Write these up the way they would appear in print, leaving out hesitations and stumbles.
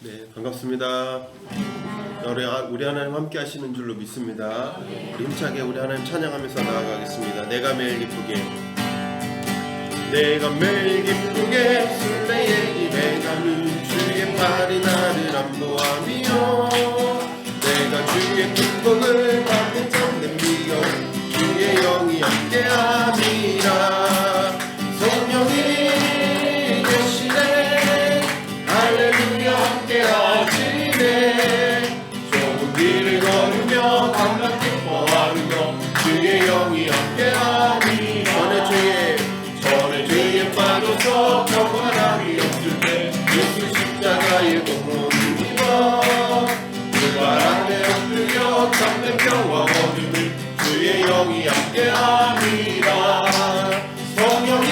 네, 반갑습니다. 우리 하나님 함께 하시는 줄로 믿습니다. 우리 힘차게 우리 하나님 찬양하면서 나아가겠습니다. 내가 매일 기쁘게, 내가 매일 기쁘게 순례의 입에 가는 주의 팔이 나를 안보하며, 내가 주의 축복을 받는 참된 비결 주의 영이 함께함이라. 성령이 계시네, 할렐루야 함께하시네. 좁은 길을 걸으며 감격 기뻐하는 것 주의 영이 함께하니. 전에 죄에 빠져서 평안함이 없을 때 예수 십자가의 공로를 입어 그 발 안에 엎드려 참된 평화 얻음을 주의 영이 함께함이라. 성령이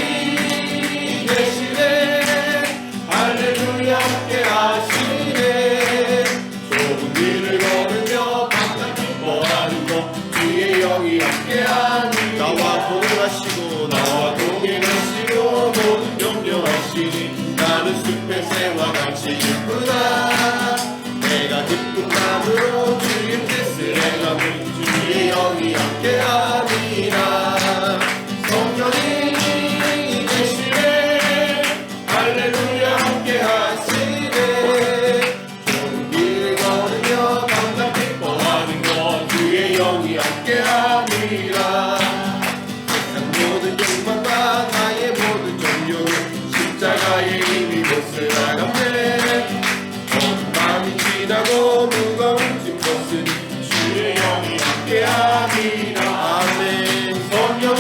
계시네, 할렐루야 함께하시네. 좁은 길을 걸으며 감격 기뻐하는 것 주의 영이 함께하니. 나와 동행하시고 모든 염려하시니 나는 숲의 새와 같이 기쁘다. 내가 기쁜 마음으로 주의 뜻을 행하면 주의 영이 함께하니라. 성령이 계시네, 할렐루야 함께하시네. 좁은 길을 걸으며 감격 기뻐하는 것 주의 영이 함께하니라. 모든 욕망과 나의 모든 종교는 십자가의 힘이 곳을 나갔네. 모든 밤이 지나고 무거운 짐 벗으니 주의 영이 함께하니라. 아멘. 성령이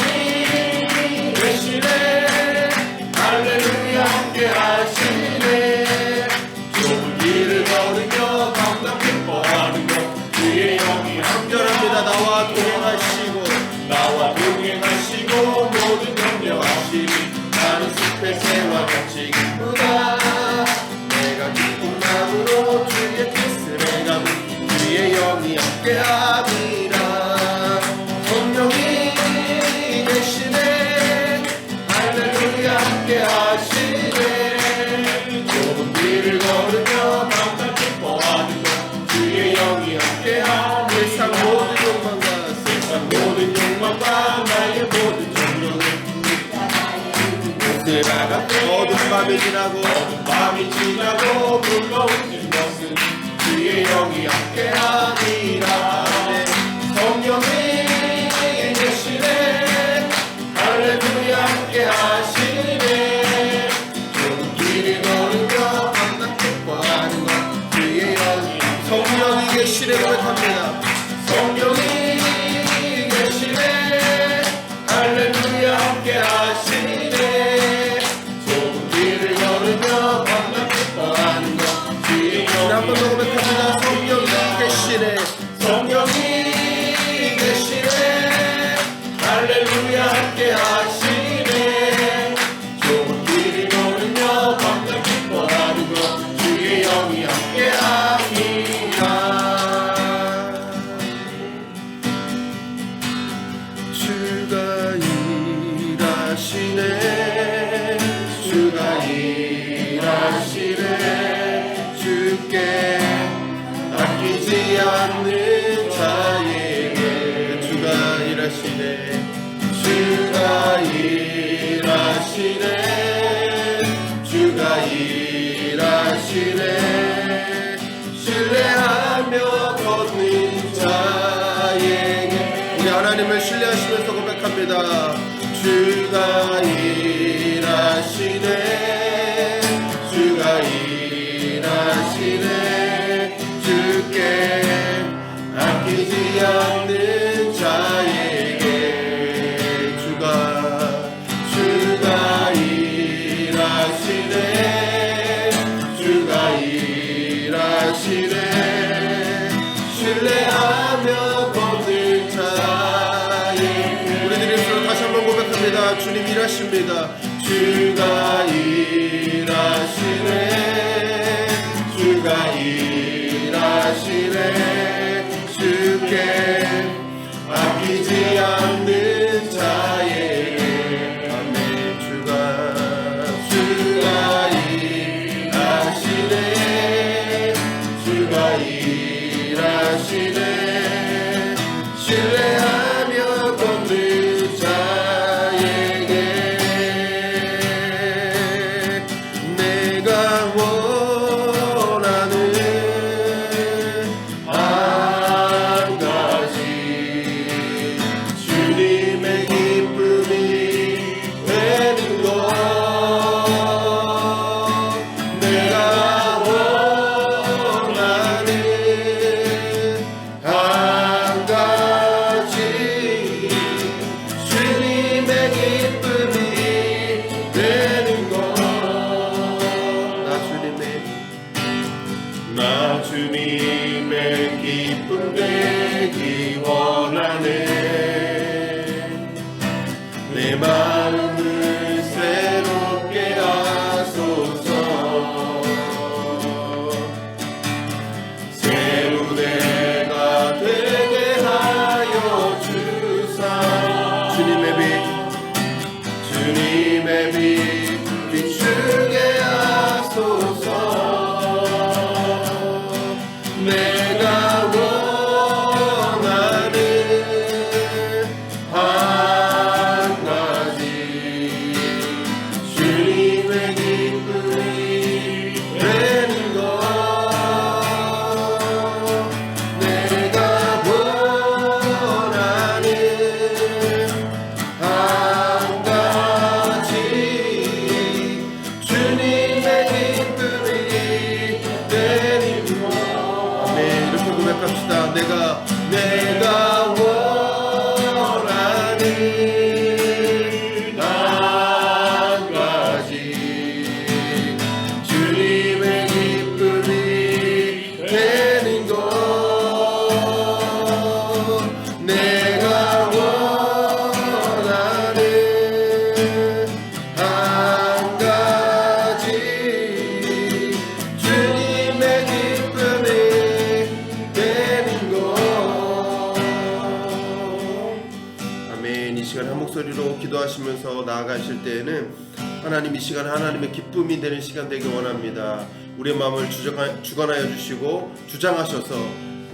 계시네, 할렐루야 함께하시네. 좁은 길을 걸으며 감격 기뻐하는 것 주의 영이 함께합니다. 나와 동행하시고 모든 염려하시니 나는 숲의 새와 같이 기쁘다. 내가 기쁜 마음으로 주의 뜻을 행하면 주의 영이 함께하니라. 성령이 계시네, 할렐루야 함께하시네. 좁은 길을 걸으며 감격 기뻐하는 것 주의 영이 함께하니. 세상 모든 욕망과 나의 모든 정욕은 곳을 나갔네. 어두운 밤이 지나고 무거운 짐 벗은 주의 영이 함께하니라. 성령이 계시네, 할렐루야 함께하시네. 좁은 길을 걸으며 감격 기뻐하는 것 주의 영이. 성령이 계시네 고백합니다. 성령이 계시네, 할렐루야 함께하시네. 좁은 길을 걸으며 감격 기뻐하는 것 주의 영이. 한 번 더 고백합니다. 성령이 계시네, 성령이 계시네, 할렐루야 함께하시네. 좁은 길을 걸으며 감격 기뻐하는 것 주의 영이 함께하니라. 주가 일하시네, 주께 아끼지 않는 자에게. 주가 일하시네, 주가 일하시네. 신뢰하며 걷는 자에게. 우리 하나님을 신뢰하시면서 고백합니다. 주가 일하시네, 주가 일하시네. 주께 아끼지 않는 자에게. 주가 일하시네, 주가 일하시네. 신뢰하며 걷는 자에게. 우리들이 다시 한번 고백합니다. 주님 일하십니다. 주가 일하시네, 주가 일하시네. 주께 아끼지 않는 자에게. 아멘. 주가 일하시네, 하시네 신뢰하며 걷는 자에게 내가 원하는 한 가지 주님의 기쁨이 되는 것 내가 원하는 한 가지 주님의 기쁨이 되는 것 나 주님의 기쁨 되기 원하네 내 마음을 새롭게 하소서 새로 내가 되게 하여 주사 주님의 빛 비추게 하소서 내가 원하는 한 가지 주님의 기쁨이 되는 것 내가 원하는 한 가지 주님의 기쁨이 되는 것 네, 이렇게 고백합시다. 내가 원하는 한 가지 주님의 기쁨이 되는 것 내가 원하는 한 가지 주님의 기쁨이 되는 것 아멘. 이 시간 한 목소리로 기도하시면서 나아가실 때에는 하나님 이 시간 하나님의 기쁨이 되는 시간 되기 원합니다. 우리의 마음을 주관하여 주시고 주장하셔서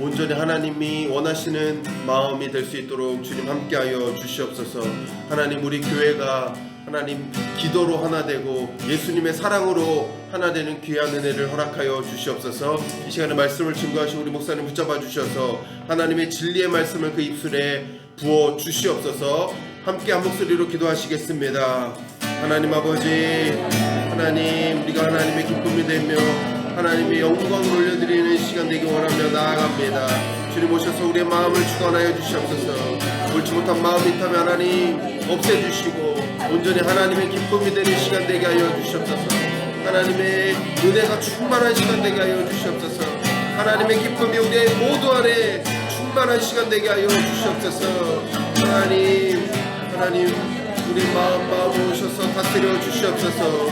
온전히 하나님이 원하시는 마음이 될 수 있도록 주님 함께하여 주시옵소서. 하나님 우리 교회가 하나님 기도로 하나 되고 예수님의 사랑으로 하나 되는 귀한 은혜를 허락하여 주시옵소서. 이 시간에 말씀을 증거하신 우리 목사님 붙잡아 주셔서 하나님의 진리의 말씀을 그 입술에 부어 주시옵소서. 함께 한 목소리로 기도하시겠습니다. 하나님 아버지 하나님 우리가 하나님의 기쁨이 되며 하나님의 영광을 올려드리는 시간 되기 원하며 나아갑니다. 주님 오셔서 우리의 마음을 주관하여 주시옵소서. 옳지 못한 마음이 있다면 하나님 없애주시고 온전히 하나님의 기쁨이 되는 시간 되게 하여 주시옵소서. 하나님의 은혜가 충만한 시간 되게 하여 주시옵소서. 하나님의 기쁨이 우리의 모두 안에 충만한 시간 되게 하여 주시옵소서. 하나님 우리 마음 오셔서 다스려 주시옵소서.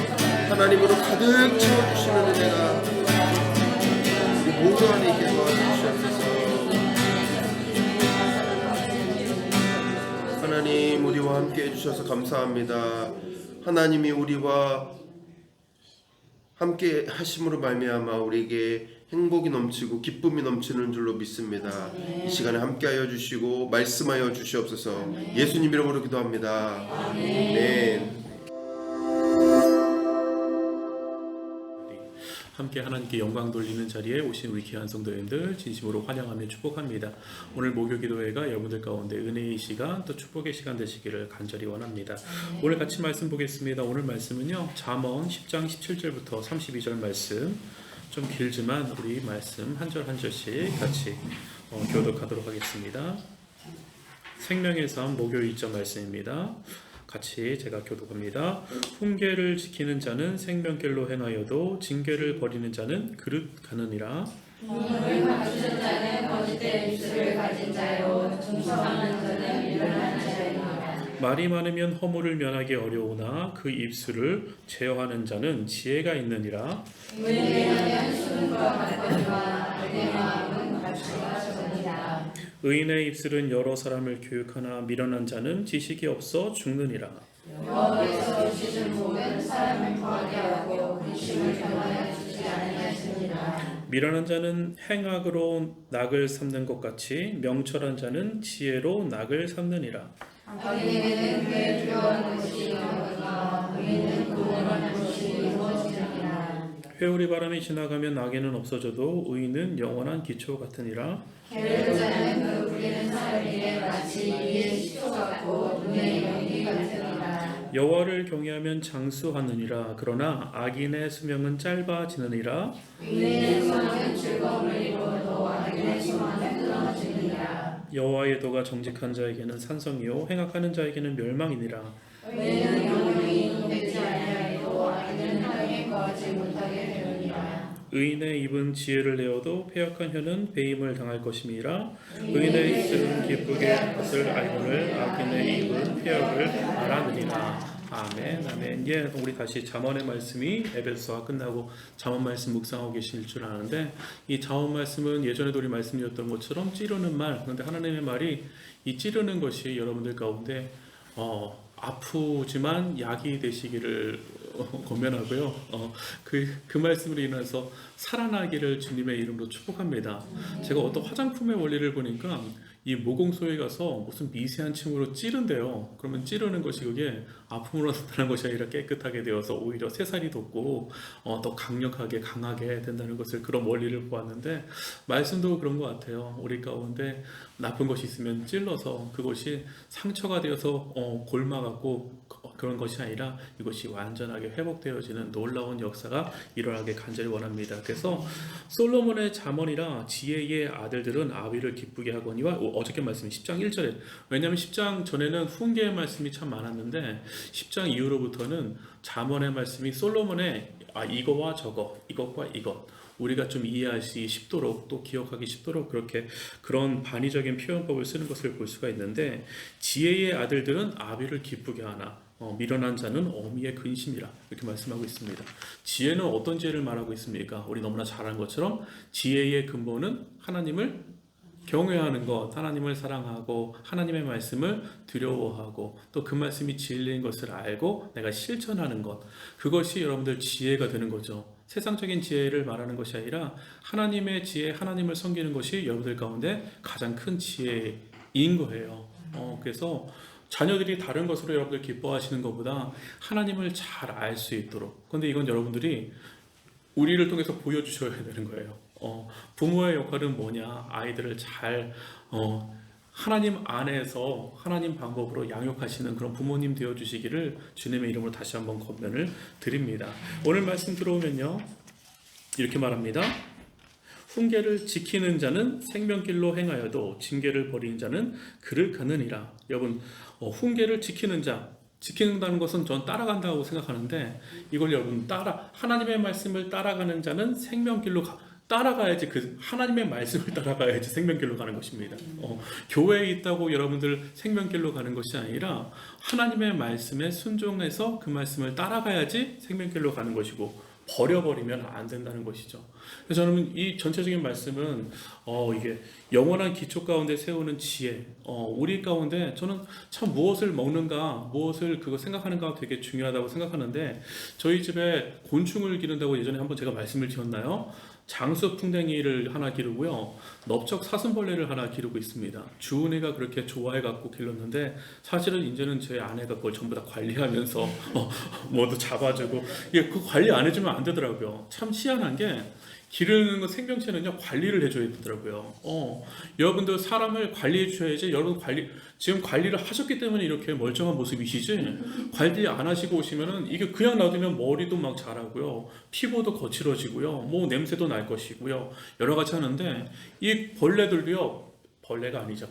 하나님으로 가득 채워주시는 은혜가 우리 모두 안에 있게 도와주시옵소서. 하나님 우리와 함께 해주셔서 감사합니다. 하나님이 우리와 함께 하심으로 말미암아 우리에게 행복이 넘치고 기쁨이 넘치는 줄로 믿습니다. 이 시간에 함께하여 주시고 말씀하여 주시옵소서. 예수님 이름으로 기도합니다. 아멘. 함께 하나님께 영광 돌리는 자리에 오신 우리 귀한 성도님들 진심으로 환영하며 축복합니다. 오늘 목요기도회가 여러분들 가운데 은혜의 시간 또 축복의 시간 되시기를 간절히 원합니다. 오늘 같이 말씀 보겠습니다. 오늘 말씀은요 잠언 10장 17절부터 32절 말씀, 좀 길지만 우리 말씀 한 절 한 절씩 같이 교독하도록 하겠습니다. 생명의 삶 목요 2점 말씀입니다. 같이 제가 교독합니다. 훈계를 지키는 자는 생명길로 행하여도 징계를 버리는 자는 그릇 가느니라. 눈을 감추는 자는 거짓된 입술을 가진 자요 중성하는 자는 미련한 자이니라. 말이 많으면 허물을 면하기 어려우나 그 입술을 제어하는 자는 지혜가 있느니라. 의인의 수능과 같거니와 악의 마음은 가치가 적으니라. 의인의 입술은 여러 사람을 교육하나 미련한 자는 지식이 없어 죽느니라. 여호와께서 주신 복은 사람을 거하게 하고 근심을 경하여 주지 아니하시니라. 미련한 자는 행악으로 낙을 삼는 것 같이 명철한 자는 지혜로 낙을 삼느니라. 악인에게는 그의 필요한 것이 없으나 의인은 그 원하는 것이 이루어지느니라. 회오리 바람이 지나가면 낙에는 없어져도 의인은 영원한 기초 같으니라. 게으른 자는 그 부리는 사람에게 마치 이의 식초 같고 눈의 연기 같으니라. 여호와를 경외하면 장수하느니라. 그러나 악인의 수명은 짧아지느니라. 의인의 소망은 즐거움을 이루어도 악인의 소망은 끊어지느니라. 여호와의 도가 정직한 자에게는 산성이요 행악하는 자에게는 멸망이니라. 의인은 영원히 인도되지 아니하여도 악인은 땅에 거하지 못하게 되느니라. 의인의 입은 지혜를 내어도 패역한 혀는 배임을 당할 것임이라. 의인의 입술은 기쁘게 할 것을 알거늘 악인의 입은 패역을 말하느니라. 아멘, 아멘. 예, 우리 다시 잠언의 말씀이 에베소서가 끝나고 잠언 말씀 묵상하고 계실 줄 아는데, 이 잠언 말씀은 예전에도 우리 말씀드렸던 것처럼 찌르는 말, 그런데 하나님의 말이 이 찌르는 것이 여러분들 가운데 아프지만 약이 되시기를 권면하고요. 그 말씀으로 인해서 살아나기를 주님의 이름으로 축복합니다. 제가 어떤 화장품의 원리를 보니까 이 모공소에 가서 무슨 미세한 침으로 찌른대요. 그러면 찌르는 것이 그게 아픔으로 나타나는 것이 아니라 깨끗하게 되어서 오히려 새살이 돋고 더 강력하게 강하게 된다는 것을, 그런 원리를 보았는데, 말씀도 그런 것 같아요. 우리 가운데 나쁜 것이 있으면 찔러서 그것이 상처가 되어서 골마가고 그런 것이 아니라 이것이 완전하게 회복되어지는 놀라운 역사가 일어나게 간절히 원합니다. 그래서 솔로몬의 잠언이라 지혜의 아들들은 아비를 기쁘게 하거니와, 어저께 말씀이 10장 1절에, 왜냐하면 10장 전에는 훈계의 말씀이 참 많았는데 10장 이후로부터는 잠언의 말씀이 솔로몬의 이거와 저거, 이것과 이것, 우리가 좀 이해하기 쉽도록 또 기억하기 쉽도록 그렇게 그런 반의적인 표현법을 쓰는 것을 볼 수가 있는데, 지혜의 아들들은 아비를 기쁘게 하나 미련한 자는 어미의 근심이라, 이렇게 말씀하고 있습니다. 지혜는 어떤 지혜를 말하고 있습니까? 우리 너무나 잘 아는 것처럼 지혜의 근본은 하나님을 경외하는 것, 하나님을 사랑하고 하나님의 말씀을 두려워하고 또 그 말씀이 진리인 것을 알고 내가 실천하는 것, 그것이 여러분들 지혜가 되는 거죠. 세상적인 지혜를 말하는 것이 아니라 하나님의 지혜, 하나님을 섬기는 것이 여러분들 가운데 가장 큰 지혜인 거예요. 그래서 자녀들이 다른 것으로 여러분들 기뻐하시는 것보다 하나님을 잘 알 수 있도록, 근데 이건 여러분들이 우리를 통해서 보여주셔야 되는 거예요. 부모의 역할은 뭐냐? 아이들을 잘 하나님 안에서 하나님 방법으로 양육하시는 그런 부모님 되어주시기를 주님의 이름으로 다시 한번 권면을 드립니다. 오늘 말씀 들어오면요, 이렇게 말합니다. 훈계를 지키는 자는 생명길로 행하여도 징계를 버리는 자는 그를 가느니라. 여러분, 훈계를 지키는 자, 지키는다는 것은 전 따라간다고 생각하는데, 이걸 여러분 하나님의 말씀을 따라가는 자는 생명길로 따라가야지, 그 하나님의 말씀을 따라가야지 생명길로 가는 것입니다. 교회에 있다고 여러분들 생명길로 가는 것이 아니라 하나님의 말씀에 순종해서 그 말씀을 따라가야지 생명길로 가는 것이고, 버려버리면 안 된다는 것이죠. 그래서 저는 이 전체적인 말씀은 이게 영원한 기초 가운데 세우는 지혜, 우리 가운데 저는 참 무엇을 먹는가, 무엇을 그거 생각하는가 되게 중요하다고 생각하는데, 저희 집에 곤충을 기른다고 예전에 한번 제가 말씀을 드렸나요? 장수풍뎅이를 하나 기르고요, 넓적 사슴벌레를 하나 기르고 있습니다. 주은이가 그렇게 좋아해갖고 길렀는데, 사실은 이제는 제 아내가 그걸 전부 다 관리하면서 뭐도 잡아주고, 이게 그 관리 안 해주면 안 되더라고요. 참 희한한 게, 기르는 생명체는요 관리를 해줘야 되더라고요. 여러분들 사람을 관리해 주셔야지. 여러분 지금 관리를 하셨기 때문에 이렇게 멀쩡한 모습이시지, 관리 안 하시고 오시면은 이게 그냥 놔두면 머리도 막 자라고요, 피부도 거칠어지고요, 뭐 냄새도 날 것이고요, 여러 가지 하는데, 이 벌레들도요, 벌레가 아니죠,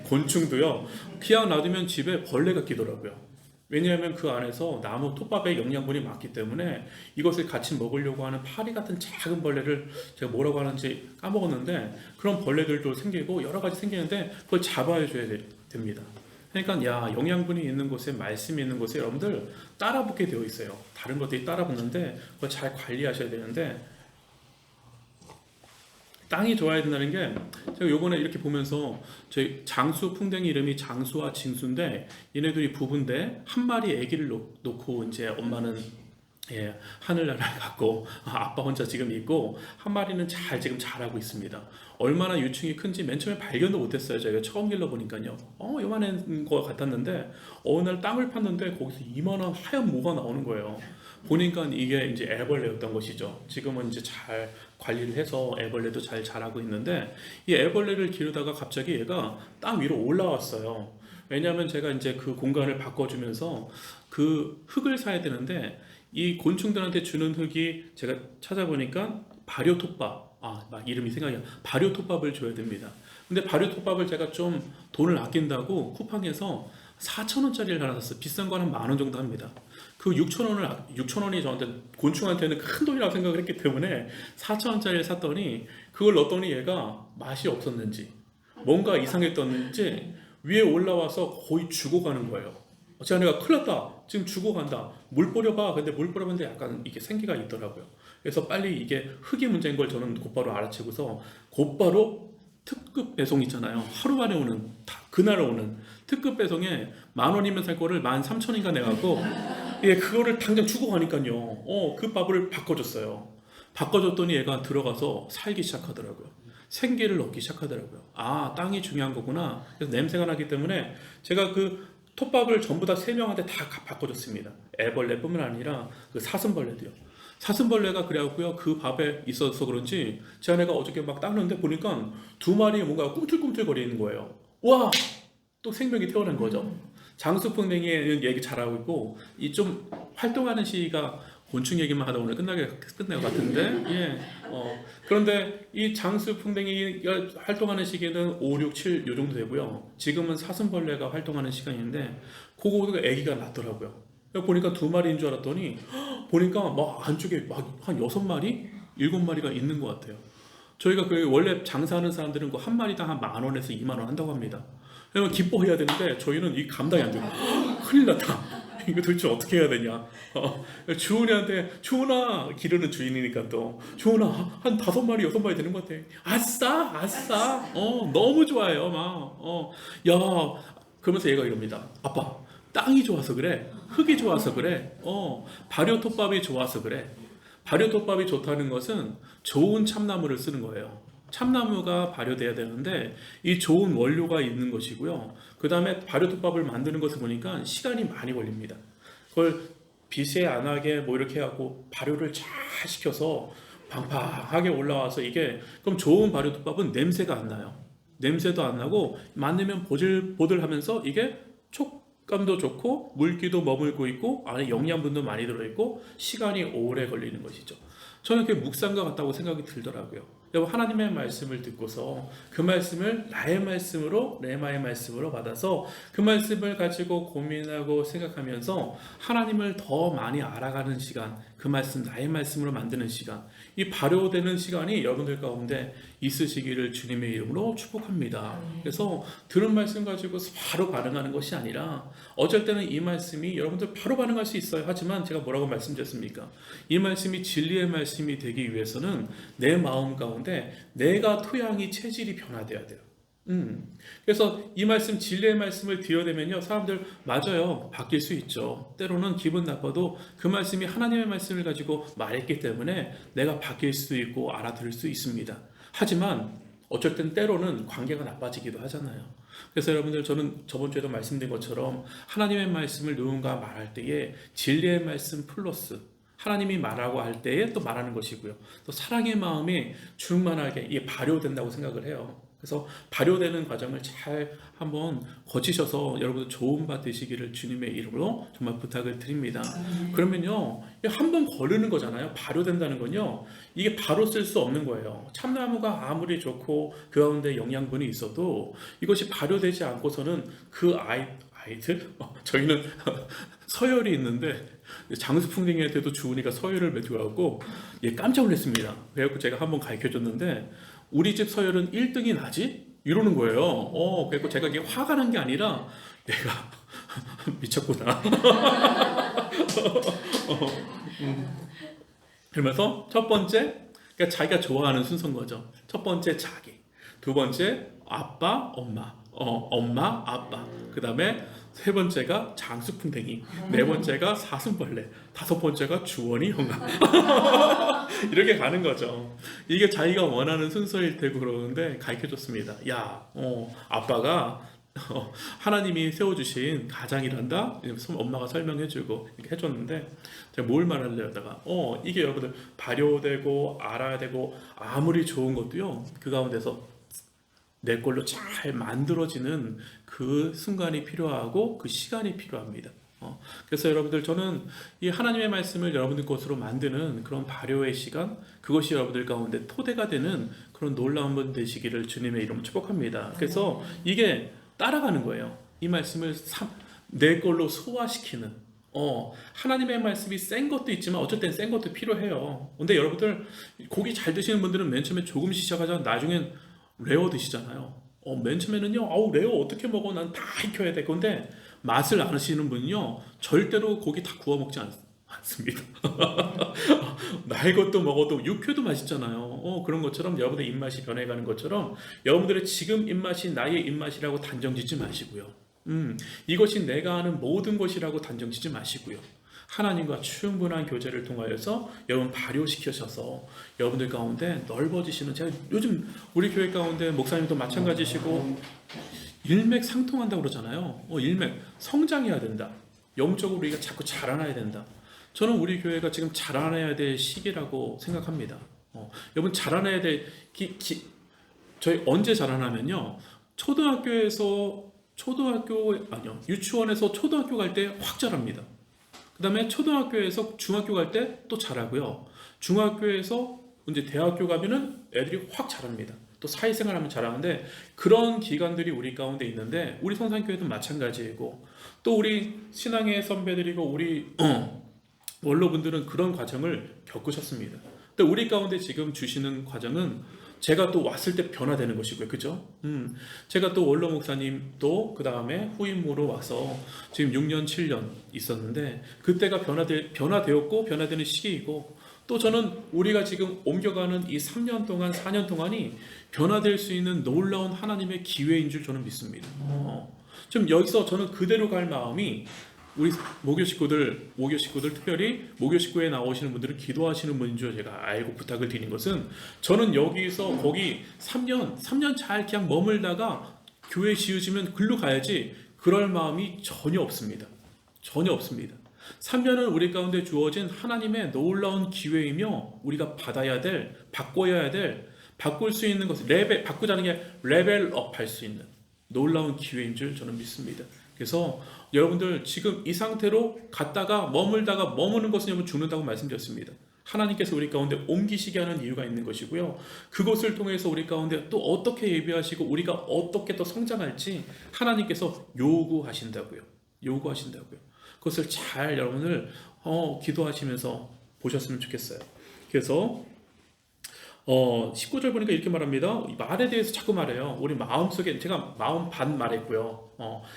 곤충도요, 그냥 놔두면 집에 벌레가 끼더라고요. 왜냐하면 그 안에서 나무 톱밥에 영양분이 많기 때문에 이것을 같이 먹으려고 하는 파리 같은 작은 벌레를, 제가 뭐라고 하는지 까먹었는데, 그런 벌레들도 생기고 여러 가지 생기는데 그걸 잡아줘야 됩니다. 그러니까 영양분이 있는 곳에, 말씀이 있는 곳에 여러분들 따라 붙게 되어 있어요. 다른 것들이 따라 붙는데 그걸 잘 관리하셔야 되는데, 땅이 좋아야 된다는 게, 제가 요번에 이렇게 보면서 저희 장수 풍뎅이 이름이 장수와 징수인데, 얘네들이 부부인데 한 마리 아기를 놓고 이제 엄마는 하늘나라를 갖고 아빠 혼자 지금 있고 한 마리는 잘 지금 자라고 있습니다. 얼마나 유충이 큰지 맨 처음에 발견도 못했어요. 저희가 처음 길러보니까요. 요만한 거 같았는데 어느 날 땅을 팠는데 거기서 이만한 하얀 모가 나오는 거예요. 보니까 이게 이제 애벌레였던 것이죠. 지금은 이제 잘 관리를 해서 애벌레도 잘 자라고 있는데 이 애벌레를 기르다가 갑자기 얘가 땅 위로 올라왔어요. 왜냐하면 제가 이제 그 공간을 바꿔주면서 그 흙을 사야 되는데 이 곤충들한테 주는 흙이 제가 찾아보니까 발효톱밥, 막 이름이 생각이 안 나. 발효톱밥을 줘야 됩니다. 근데 발효톱밥을 제가 좀 돈을 아낀다고 쿠팡에서 4,000원짜리를 하나 샀어요. 비싼 건 한 10,000원 정도 합니다. 그 6,000원이 저한테 곤충한테는 큰 돈이라고 생각을 했기 때문에 4,000원짜리를 샀더니 그걸 넣었더니 얘가 맛이 없었는지 뭔가 이상했던지 위에 올라와서 거의 죽어가는 거예요. 제가 내가 큰일 났다. 지금 죽어간다. 물 뿌려봐. 근데 물 뿌려봤는데 약간 이게 생기가 있더라고요. 그래서 빨리 이게 흙이 문제인 걸 저는 곧바로 알아채고서 곧바로 특급 배송 있잖아요. 하루 만에 오는, 그날 오는 특급 배송에 10,000원이면 살 거를 13,000원인가 내갖고 그거를 당장 죽어가니까요. 그 밥을 바꿔줬어요. 바꿔줬더니 얘가 들어가서 살기 시작하더라고요. 생기를 얻기 시작하더라고요. 땅이 중요한 거구나. 그래서 냄새가 나기 때문에 제가 그 톱밥을 전부 다 3명한테 다 바꿔줬습니다. 애벌레뿐만 아니라 그 사슴벌레도요. 사슴벌레가 그래갖고요. 그 밥에 있어서 그런지 제 아내가 어저께 막 닦는데 보니까 2마리 뭔가 꿈틀꿈틀거리는 거예요. 와! 또 생명이 태어난 거죠. 장수풍뎅이는 얘기 잘하고 있고 이 좀 활동하는 시기가 곤충 얘기만 하다 오늘 끝날 것 같은데 그런데 이 장수풍뎅이가 활동하는 시기는 5, 6, 7 요 정도 되고요. 지금은 사슴벌레가 활동하는 시간인데 그거가 아기가 났더라고요. 보니까 2마리인 줄 알았더니 보니까 막 안쪽에 막 한 6마리, 7마리가 있는 것 같아요. 저희가 그 원래 장사하는 사람들은 그 한 마리당 한 10,000원에서 20,000원 한다고 합니다. 그러면 기뻐해야 되는데 저희는 이 감당이 안 돼요. 큰일 났다. 이거 도대체 어떻게 해야 되냐. 주은이한테 주은아 기르는 주인이니까 또 주은아 한 5마리 6마리 되는 것 같아. 아싸 너무 좋아요. 야 그러면서 얘가 이럽니다. 아빠 땅이 좋아서 그래. 흙이 좋아서 그래. 발효톱밥이 좋아서 그래. 발효톱밥이 좋다는 것은 좋은 참나무를 쓰는 거예요. 참나무가 발효돼야 되는데 이 좋은 원료가 있는 것이고요. 그 다음에 발효톱밥을 만드는 것을 보니까 시간이 많이 걸립니다. 그걸 빛에 안 하게 뭐 이렇게 하고 발효를 잘 시켜서 팡팡하게 올라와서 이게 그럼 좋은 발효톱밥은 냄새가 안 나요. 냄새도 안 나고 만들면 보들보들하면서 이게 촉감도 좋고 물기도 머물고 있고 안에 영양분도 많이 들어있고 시간이 오래 걸리는 것이죠. 저는 그게 묵상과 같다고 생각이 들더라고요. 하나님의 말씀을 듣고서 그 말씀을 나의 말씀으로 레마의 말씀으로 받아서 그 말씀을 가지고 고민하고 생각하면서 하나님을 더 많이 알아가는 시간, 그 말씀 나의 말씀으로 만드는 시간, 이 발효되는 시간이 여러분들 가운데 있으시기를 주님의 이름으로 축복합니다. 그래서 들은 말씀 가지고 바로 반응하는 것이 아니라 어쩔 때는 이 말씀이 여러분들 바로 반응할 수 있어요. 하지만 제가 뭐라고 말씀드렸습니까? 이 말씀이 진리의 말씀이 되기 위해서는 내 마음 가운데 내가 토양이 체질이 변화돼야 돼요. 그래서 이 말씀 진리의 말씀을 드려내면요 사람들 맞아요 바뀔 수 있죠. 때로는 기분 나빠도 그 말씀이 하나님의 말씀을 가지고 말했기 때문에 내가 바뀔 수도 있고 알아들을 수 있습니다. 하지만 어쩔 땐 때로는 관계가 나빠지기도 하잖아요. 그래서 여러분들 저는 저번 주에도 말씀드린 것처럼 하나님의 말씀을 누군가 말할 때에 진리의 말씀 플러스 하나님이 말하고 할 때에 또 말하는 것이고요. 또 사랑의 마음이 충만하게 이게 발효된다고 생각을 해요. 그래서 발효되는 과정을 잘 한번 거치셔서 여러분들 좋은 바 되시기를 주님의 이름으로 정말 부탁을 드립니다. 그러면요 한 번 거르는 거잖아요. 발효된다는 건요 이게 바로 쓸 수 없는 거예요. 참나무가 아무리 좋고 그 가운데 영양분이 있어도 이것이 발효되지 않고서는 그 아이들 저희는 서열이 있는데 장수풍뎅이한테도 주은이가 서열을 매겨갖고 얘 깜짝 놀랐습니다. 그래갖고 제가 한번 가르쳐줬는데 우리 집 서열은 1등이 나지? 이러는 거예요. 그래서 제가 이게 화가 난 게 아니라 내가 미쳤구나. 그러면서 첫 번째, 그러니까 자기가 좋아하는 순서인 거죠. 첫 번째 자기, 두 번째 아빠, 엄마, 엄마, 아빠. 그 다음에 세 번째가 장수풍뎅이, 네 번째가 사슴벌레, 다섯 번째가 주원이 형아. 이렇게 가는 거죠. 이게 자기가 원하는 순서일 테고 그러는데 가르쳐줬습니다. 야, 아빠가 하나님이 세워주신 가장이란다. 엄마가 설명해주고 이렇게 해줬는데 제가 뭘 말하려다가 이게 여러분들 발효되고 알아야 되고 아무리 좋은 것도요 그 가운데서 내 걸로 잘 만들어지는 그 순간이 필요하고 그 시간이 필요합니다. 그래서 여러분들 저는 이 하나님의 말씀을 여러분들 것으로 만드는 그런 발효의 시간, 그것이 여러분들 가운데 토대가 되는 그런 놀라운 분 되시기를 주님의 이름으로 축복합니다. 그래서 이게 따라가는 거예요. 이 말씀을 내 걸로 소화시키는 하나님의 말씀이 센 것도 있지만 어쩔 땐 센 것도 필요해요. 근데 여러분들 고기 잘 드시는 분들은 맨 처음에 조금씩 시작하자 나중엔 레어 드시잖아요. 맨 처음에는요, 아우 레어 어떻게 먹어? 난 다 익혀야 돼. 근데 맛을 아시는 분은요, 절대로 고기 다 구워 먹지 않습니다. 나의 것도 먹어도 육회도 맛있잖아요. 그런 것처럼 여러분의 입맛이 변해가는 것처럼 여러분들의 지금 입맛이 나의 입맛이라고 단정짓지 마시고요. 이것이 내가 아는 모든 것이라고 단정짓지 마시고요. 하나님과 충분한 교제를 통하여서 여러분 발효시키셔서 여러분들 가운데 넓어지시는, 제가 요즘 우리 교회 가운데 목사님도 마찬가지시고 일맥상통한다고 그러잖아요. 일맥 성장해야 된다. 영적으로 우리가 자꾸 자라나야 된다. 저는 우리 교회가 지금 자라나야 될 시기라고 생각합니다. 여러분 자라나야 될 저희 언제 자라나면요, 유치원에서 초등학교 갈 때 확 자랍니다. 그 다음에 초등학교에서 중학교 갈 때 또 자라고요. 중학교에서 이제 대학교 가면은 애들이 확 자랍니다. 또 사회생활 하면 자라는데 그런 기간들이 우리 가운데 있는데 우리 성산교회도 마찬가지이고 또 우리 신앙의 선배들이고 우리 원로분들은 그런 과정을 겪으셨습니다. 근데 우리 가운데 지금 주시는 과정은 제가 또 왔을 때 변화되는 것이고요. 그죠? 제가 또 원로 목사님 또 그 다음에 후임으로 와서 지금 6년, 7년 있었는데 그때가 변화되었고 변화되는 시기이고 또 저는 우리가 지금 옮겨가는 이 3년 동안, 4년 동안이 변화될 수 있는 놀라운 하나님의 기회인 줄 저는 믿습니다. 좀 여기서 저는 그대로 갈 마음이 우리 모교 식구들 특별히 모교 식구에 나오시는 분들은 기도하시는 분인 줄 제가 알고 부탁을 드리는 것은 저는 여기서 거기 3년 잘 그냥 머물다가 교회 지으시면 글로 가야지 그럴 마음이 전혀 없습니다. 전혀 없습니다. 3년은 우리 가운데 주어진 하나님의 놀라운 기회이며 우리가 받아야 될, 바꿔야 될, 바꿀 수 있는 것을 바꾸자는 게 레벨업 할 수 있는 놀라운 기회인 줄 저는 믿습니다. 그래서 여러분들 지금 이 상태로 갔다가 머무는 것은 여러분 죽는다고 말씀드렸습니다. 하나님께서 우리 가운데 옮기시게 하는 이유가 있는 것이고요. 그것을 통해서 우리 가운데 또 어떻게 예배하시고 우리가 어떻게 또 성장할지 하나님께서 요구하신다고요. 그것을 잘 여러분들 기도하시면서 보셨으면 좋겠어요. 그래서 19절 보니까 이렇게 말합니다. 말에 대해서 자꾸 말해요. 우리 마음속에 제가 마음 반 말했고요.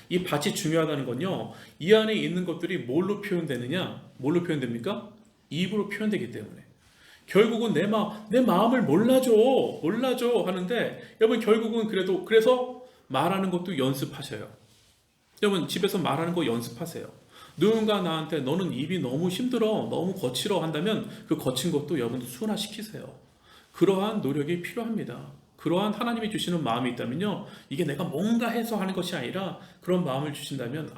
이 밭이 중요하다는 건요. 이 안에 있는 것들이 뭘로 표현되느냐? 뭘로 표현됩니까? 입으로 표현되기 때문에. 결국은 내 마음을 몰라줘 하는데 여러분 결국은 그래서 말하는 것도 연습하셔요. 여러분 집에서 말하는 거 연습하세요. 누군가 나한테 너는 입이 너무 힘들어, 너무 거칠어 한다면 그 거친 것도 여러분들 순화시키세요. 그러한 노력이 필요합니다. 그러한 하나님이 주시는 마음이 있다면요, 이게 내가 뭔가 해서 하는 것이 아니라 그런 마음을 주신다면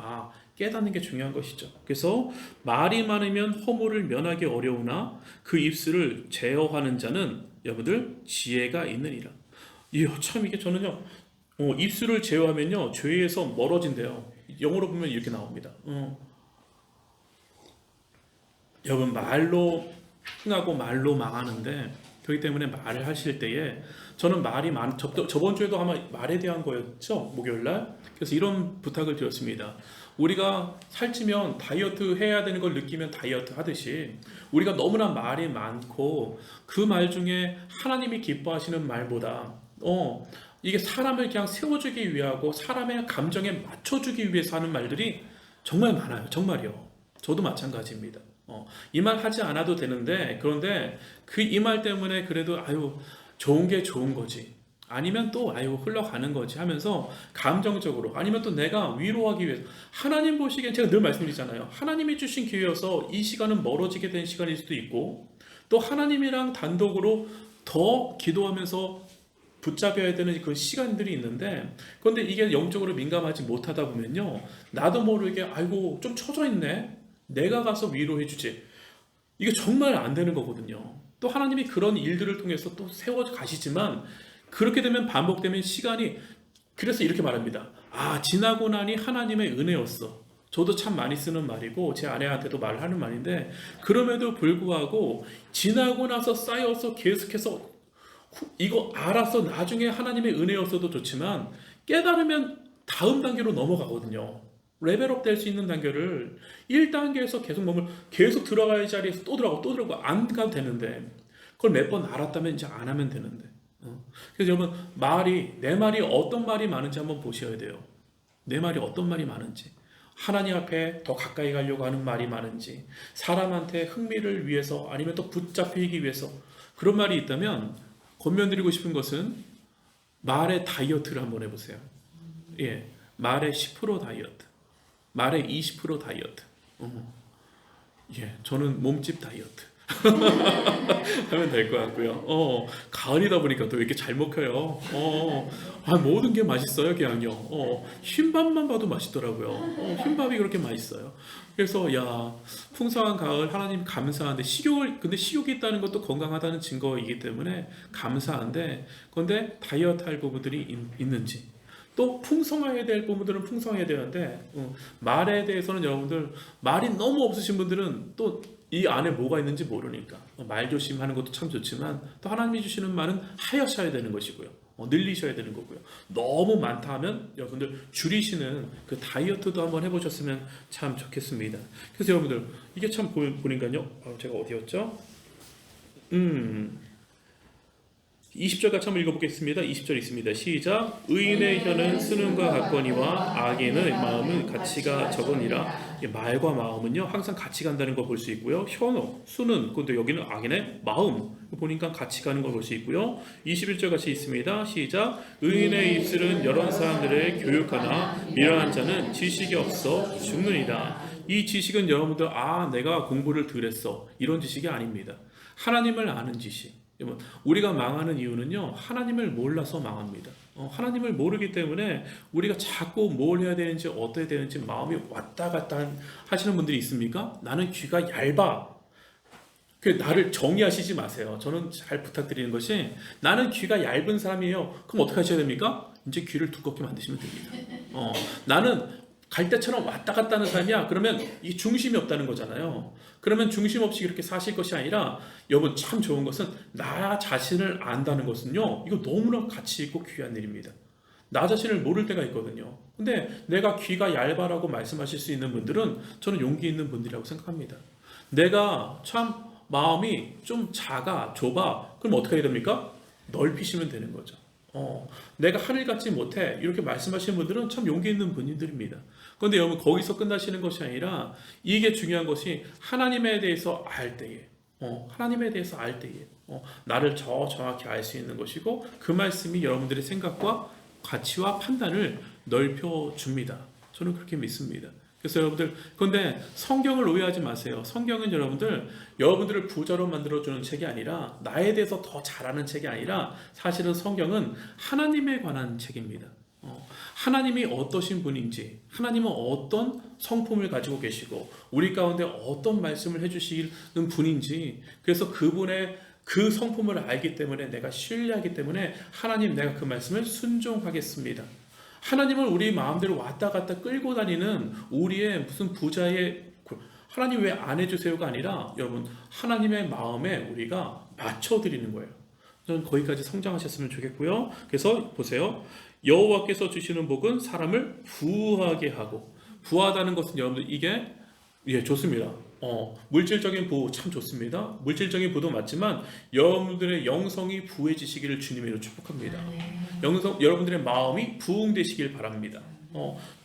깨닫는 게 중요한 것이죠. 그래서 말이 많으면 허물을 면하기 어려우나 그 입술을 제어하는 자는 여러분들 지혜가 있느니라. 참 이게 저는요, 입술을 제어하면요 죄에서 멀어진대요. 영어로 보면 이렇게 나옵니다. 여러분 말로 흥하고 말로 망하는데 그렇기 때문에 말을 하실 때에 저는 저번 주에도 아마 말에 대한 거였죠, 목요일날. 그래서 이런 부탁을 드렸습니다. 우리가 살찌면 다이어트 해야 되는 걸 느끼면 다이어트 하듯이 우리가 너무나 말이 많고 그 말 중에 하나님이 기뻐하시는 말보다 이게 사람을 그냥 세워주기 위하고 사람의 감정에 맞춰주기 위해서 하는 말들이 정말 많아요. 정말이요. 저도 마찬가지입니다. 이 말 하지 않아도 되는데 그런데 그 이 말 때문에 그래도 좋은 게 좋은 거지. 아니면 또 아유 흘러가는 거지 하면서 감정적으로 아니면 또 내가 위로하기 위해서 하나님 보시기엔 제가 늘 말씀드리잖아요. 하나님이 주신 기회여서 이 시간은 멀어지게 된 시간일 수도 있고 또 하나님이랑 단독으로 더 기도하면서 붙잡아야 되는 그 시간들이 있는데 그런데 이게 영적으로 민감하지 못하다 보면요 나도 모르게 아이고 좀 처져 있네 내가 가서 위로해 주지 이게 정말 안 되는 거거든요. 또 하나님이 그런 일들을 통해서 또 세워 가시지만 그렇게 되면 반복되면 시간이 그래서 이렇게 말합니다. 아 지나고 나니 하나님의 은혜였어. 저도 참 많이 쓰는 말이고 제 아내한테도 말하는 말인데 그럼에도 불구하고 지나고 나서 쌓여서 계속해서 이거 알아서 나중에 하나님의 은혜였어도 좋지만 깨달으면 다음 단계로 넘어가거든요. 레벨업 될 수 있는 단계를 1단계에서 계속 들어가야 자리에서 또 들어가고 안 가도 되는데 그걸 몇 번 알았다면 이제 안 하면 되는데 그래서 여러분 내 말이 어떤 말이 많은지 한번 보셔야 돼요. 내 말이 어떤 말이 많은지 하나님 앞에 더 가까이 가려고 하는 말이 많은지 사람한테 흥미를 위해서 아니면 또 붙잡히기 위해서 그런 말이 있다면 권면드리고 싶은 것은 말의 다이어트를 한번 해보세요. 예, 말의 10% 다이어트 말의 20% 다이어트 예, 저는 몸집 다이어트 하면 될 것 같고요. 가을이다 보니까 또 이렇게 잘 먹혀요. 모든 게 맛있어요, 그냥요. 흰밥만 봐도 맛있더라고요. 흰밥이 그렇게 맛있어요. 그래서 야 풍성한 가을 하나님 감사한데 근데 식욕이 있다는 것도 건강하다는 증거이기 때문에 감사한데 그런데 다이어트 할 부분들이 있는지 또 풍성해야 될 부분들은 풍성해야 되는데 말에 대해서는 여러분들 말이 너무 없으신 분들은 또 이 안에 뭐가 있는지 모르니까 말 조심하는 것도 참 좋지만 또 하나님이 주시는 말은 하여셔야 되는 것이고요. 늘리셔야 되는 거고요. 너무 많다 하면 여러분들 줄이시는 그 다이어트도 한번 해보셨으면 참 좋겠습니다. 그래서 여러분들 이게 참 보니까요. 제가 어디였죠? 20절 같이 한번 읽어보겠습니다. 20절 있습니다. 시작. 의인의 혀는 수능과 같거니와 악인의 마음은 가치가 적으니라. 말과 마음은요 항상 같이 간다는 걸 볼 수 있고요. 수는 근데 여기는 악인의 마음 보니까 같이 가는 걸 볼 수 있고요. 21절 같이 있습니다. 시작. 의인의 입술은 여러 사람들을 교육하나 미련한 자는 지식이 없어 죽느니라. 이 지식은 여러분들 내가 공부를 덜 했어 이런 지식이 아닙니다. 하나님을 아는 지식. 우리가 망하는 이유는요 하나님을 몰라서 망합니다. 하나님을 모르기 때문에 우리가 자꾸 뭘 해야 되는지 어떻게 되는지 마음이 왔다 갔다 하시는 분들이 있습니까? 나는 귀가 얇아. 나를 정의하시지 마세요. 저는 잘 부탁드리는 것이 나는 귀가 얇은 사람이에요. 그럼 어떻게 하셔야 됩니까? 이제 귀를 두껍게 만드시면 됩니다. 나는 갈대처럼 왔다 갔다 하는 사람이야. 그러면 이 중심이 없다는 거잖아요. 그러면 중심 없이 그렇게 사실 것이 아니라 여러분 참 좋은 것은 나 자신을 안다는 것은요. 이거 너무나 가치 있고 귀한 일입니다. 나 자신을 모를 때가 있거든요. 근데 내가 귀가 얇아라고 말씀하실 수 있는 분들은 저는 용기 있는 분들이라고 생각합니다. 내가 참 마음이 좀 작아, 좁아. 그럼 어떻게 해야 됩니까? 넓히시면 되는 거죠. 내가 하늘 같지 못해 이렇게 말씀하시는 분들은 참 용기 있는 분들입니다. 그런데 여러분 거기서 끝나시는 것이 아니라 이게 중요한 것이 하나님에 대해서 알 때에 하나님에 대해서 알 때에 나를 정확히 알 수 있는 것이고 그 말씀이 여러분들의 생각과 가치와 판단을 넓혀줍니다. 저는 그렇게 믿습니다. 그래서 여러분들 그런데 성경을 오해하지 마세요. 성경은 여러분들을 부자로 만들어주는 책이 아니라 나에 대해서 더 잘하는 책이 아니라 사실은 성경은 하나님에 관한 책입니다. 하나님이 어떠신 분인지 하나님은 어떤 성품을 가지고 계시고 우리 가운데 어떤 말씀을 해주시는 분인지 그래서 그분의 그 성품을 알기 때문에 내가 신뢰하기 때문에 하나님 내가 그 말씀을 순종하겠습니다. 하나님을 우리 마음대로 왔다 갔다 끌고 다니는 우리의 무슨 부자의 하나님 왜 안 해주세요가 아니라 여러분 하나님의 마음에 우리가 맞춰드리는 거예요. 저는 거기까지 성장하셨으면 좋겠고요. 그래서 보세요. 여호와께서 주시는 복은 사람을 부하게 하고 부하다는 것은 여러분들 이게 좋습니다. 물질적인 부호 참 좋습니다. 물질적인 부도 맞지만 여러분들의 영성이 부해지시기를 주님으로 축복합니다. 여러분들의 마음이 부흥되시길 바랍니다.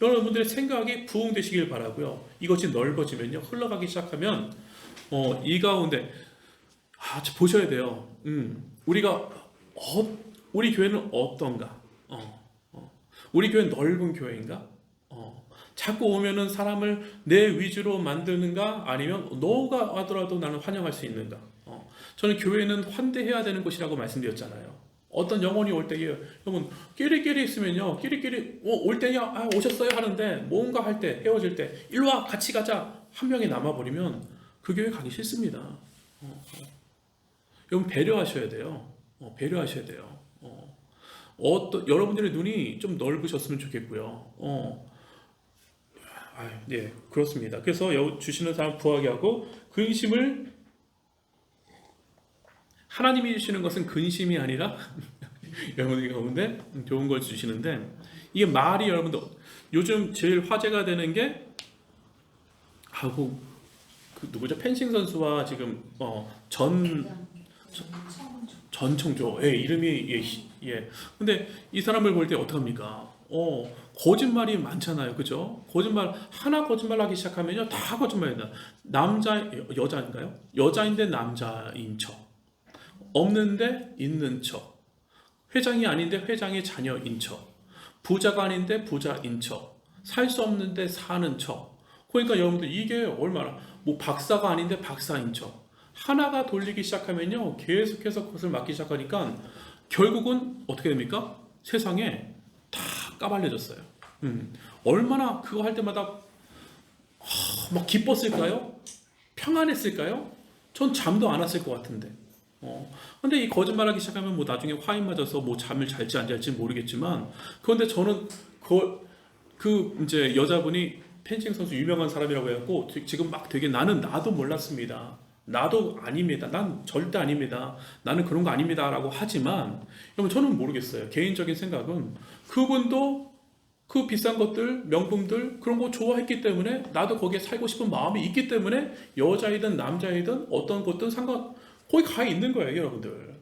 여러분들의 생각이 부흥되시길 바라고요. 이것이 넓어지면요 흘러가기 시작하면 이 가운데 보셔야 돼요. 우리가 우리 교회는 어떤가? 우리 교회는 넓은 교회인가? 자꾸 오면은 사람을 내 위주로 만드는가? 아니면 너가 와더라도 나는 환영할 수 있는가? 저는 교회는 환대해야 되는 곳이라고 말씀드렸잖아요. 어떤 영혼이 올 때에 여러분 끼리끼리 있으면요, 끼리끼리 올 때냐, 오셨어요 하는데 뭔가 할 때, 헤어질 때 일로 와 같이 가자 한 명이 남아버리면 그 교회 가기 싫습니다. 여러분 배려하셔야 돼요. 배려하셔야 돼요. 여러분들의 눈이 좀 넓으셨으면 좋겠고요. 네, 그렇습니다. 그래서 주시는 사람 부하게 하고 근심을, 하나님이 주시는 것은 근심이 아니라 여러분들 가운데 좋은 걸 주시는데, 이게 말이 여러분들 요즘 제일 화제가 되는 게 그 누구죠? 펜싱 선수와 지금 전 청조, 이름이 근데 이 사람을 볼 때 어떡합니까? 거짓말이 많잖아요, 그죠? 거짓말하기 시작하면요 다 거짓말이다. 여자인가요? 여자인데 남자인 척, 없는데 있는 척, 회장이 아닌데 회장의 자녀인 척, 부자가 아닌데 부자인 척, 살 수 없는데 사는 척. 그러니까 여러분들 이게 얼마나, 박사가 아닌데 박사인 척. 하나가 돌리기 시작하면요 계속해서 그것을 막기 시작하니까 결국은 어떻게 됩니까? 세상에 다 까발려졌어요. 얼마나 그거 할 때마다 막 기뻤을까요? 평안했을까요? 전 잠도 안 왔을 것 같은데. 근데 이 거짓말하기 시작하면 나중에 화인 맞아서 잠을 잘지 안 잘지 모르겠지만, 그런데 저는 이제 여자분이 펜싱 선수 유명한 사람이라고 해갖고 지금 막 되게 나도 몰랐습니다. 나도 아닙니다. 난 절대 아닙니다. 나는 그런 거 아닙니다라고 하지만, 여러분 저는 모르겠어요. 개인적인 생각은 그분도 그 비싼 것들, 명품들 그런 거 좋아했기 때문에 나도 거기에 살고 싶은 마음이 있기 때문에 여자이든 남자이든 어떤 것든 거기 가 있는 거예요, 여러분들.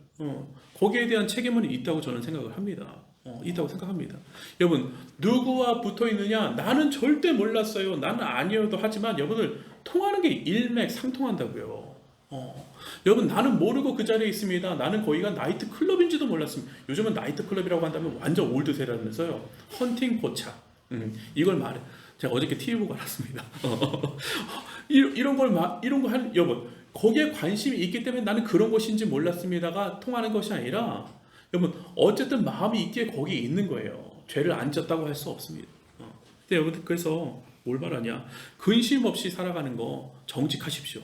거기에 대한 책임은 있다고 저는 생각을 합니다. 있다고 생각합니다. 여러분 누구와 붙어 있느냐? 나는 절대 몰랐어요. 나는 아니어도 하지만 여러분들 통하는 게 일맥상통한다고요. 여러분 나는 모르고 그 자리에 있습니다. 나는 거기가 나이트 클럽인지도 몰랐습니다. 요즘은 나이트 클럽이라고 한다면 완전 올드세라면서요. 헌팅 포차. 이걸 말해. 제가 어저께 TV 보고 알았습니다. 이런 거 할 여러분 거기에 관심이 있기 때문에 나는 그런 것인지 몰랐습니다가 통하는 것이 아니라, 여러분 어쨌든 마음이 있기에 거기에 있는 거예요. 죄를 안 졌다고 할 수 없습니다. 근데 여러분 그래서 뭘 말하냐? 근심 없이 살아가는 거 정직하십시오.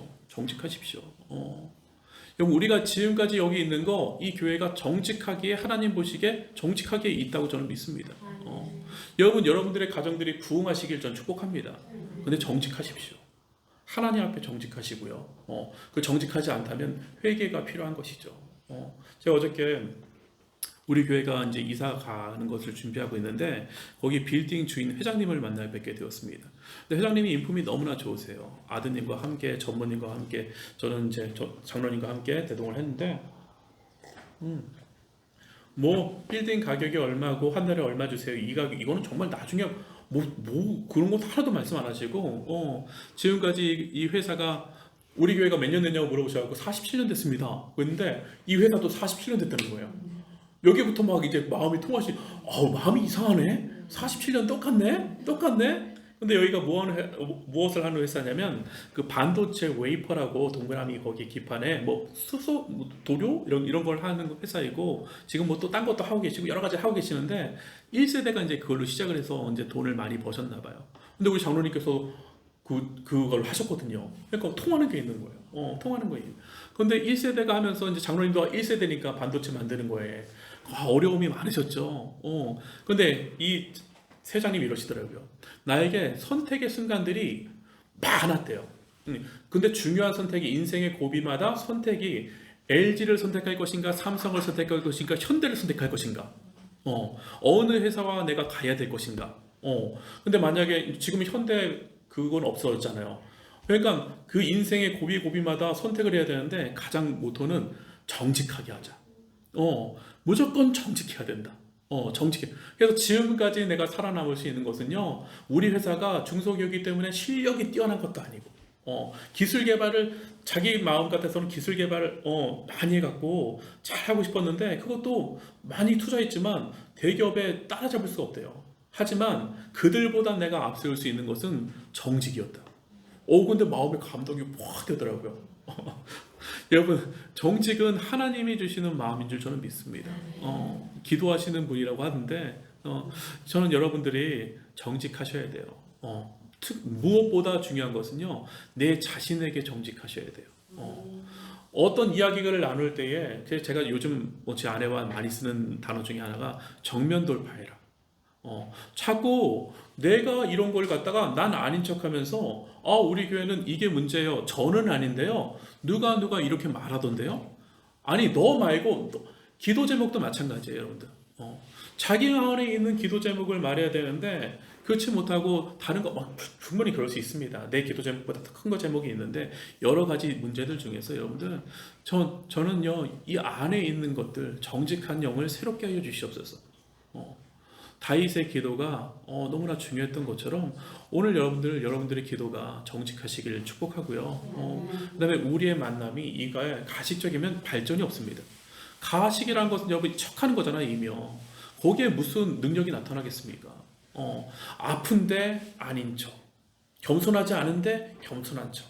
여러분 우리가 지금까지 여기 있는 거, 이 교회가 정직하기에, 하나님 보시기에 정직하기에 있다고 저는 믿습니다. 여러분들의 가정들이 부흥하시길 전 축복합니다. 근데 정직하십시오. 하나님 앞에 정직하시고요. 그 정직하지 않다면 회개가 필요한 것이죠. 제가 어저께 우리 교회가 이제 이사 가는 것을 준비하고 있는데 거기 빌딩 주인 회장님을 만나 뵙게 되었습니다. 근데 회장님이 인품이 너무나 좋으세요. 아드님과 함께, 전무님과 함께, 저는 이제 장로님과 함께 대동을 했는데, 빌딩 가격이 얼마고 한 달에 얼마 주세요. 이거는 정말 나중에 그런 거 하나도 말씀 안 하시고, 지금까지 이 회사가, 우리 교회가 몇 년 됐냐고 물어보셔서 47년 됐습니다. 그런데 이 회사도 47년 됐다는 거예요. 여기부터 막 이제 마음이 마음이 이상하네? 47년 똑같네? 근데 여기가 무엇을 하는 회사냐면, 그 반도체 웨이퍼라고 동그라미 거기 기판에 수소, 도료? 이런 걸 하는 회사이고, 지금 또 딴 것도 하고 계시고, 여러 가지 하고 계시는데, 1세대가 이제 그걸로 시작을 해서 이제 돈을 많이 버셨나 봐요. 근데 우리 장로님께서 그걸 하셨거든요. 그러니까 통하는 게 있는 거예요. 통하는 거예요. 근데 1세대가 하면서 이제 장로님도 1세대니까 반도체 만드는 거에 어려움이 많으셨죠. 근데 이 세장님이 이러시더라고요. 나에게 선택의 순간들이 많았대요. 근데 중요한 선택이, 인생의 고비마다 선택이 LG를 선택할 것인가, 삼성을 선택할 것인가, 현대를 선택할 것인가, 어느 회사와 내가 가야 될 것인가. 근데 만약에 지금 현대 그건 없어졌잖아요. 그러니까 그 인생의 고비마다 선택을 해야 되는데 가장 모토는 정직하게 하자. 무조건 정직해야 된다. 정직해. 그래서 지금까지 내가 살아남을 수 있는 것은요, 우리 회사가 중소기업이기 때문에 실력이 뛰어난 것도 아니고, 기술 개발을 자기 마음 같아서는 기술 개발을 많이 해갖고 잘 하고 싶었는데 그것도 많이 투자했지만 대기업에 따라잡을 수가 없대요. 하지만 그들보다 내가 앞세울 수 있는 것은 정직이었다. 근데 마음에 감동이 확 되더라고요. 여러분, 정직은 하나님이 주시는 마음인 줄 저는 믿습니다. 기도하시는 분이라고 하는데 저는 여러분들이 정직하셔야 돼요. 무엇보다 중요한 것은요, 내 자신에게 정직하셔야 돼요. 어떤 이야기를 나눌 때에 제가 요즘 제 아내와 많이 쓰는 단어 중에 하나가 정면 돌파해라. 자꾸 내가 이런 걸 갖다가 난 아닌 척하면서 우리 교회는 이게 문제예요. 저는 아닌데요. 누가 이렇게 말하던데요. 아니 너 말고 기도 제목도 마찬가지예요, 여러분들. 자기 마음에 있는 기도 제목을 말해야 되는데 그렇지 못하고 다른 거 충분히 그럴 수 있습니다. 내 기도 제목보다 더 큰 거 제목이 있는데 여러 가지 문제들 중에서 여러분들 저는요 이 안에 있는 것들 정직한 영을 새롭게 하여 주시옵소서. 다윗의 기도가 너무나 중요했던 것처럼 오늘 여러분들의 기도가 정직하시길 축복하고요. 그다음에 우리의 만남이 이가 가식적이면 발전이 없습니다. 가식이라는 것은 여러분 척하는 거잖아요, 이며. 거기에 무슨 능력이 나타나겠습니까? 아픈데 아닌 척, 겸손하지 않은데 겸손한 척,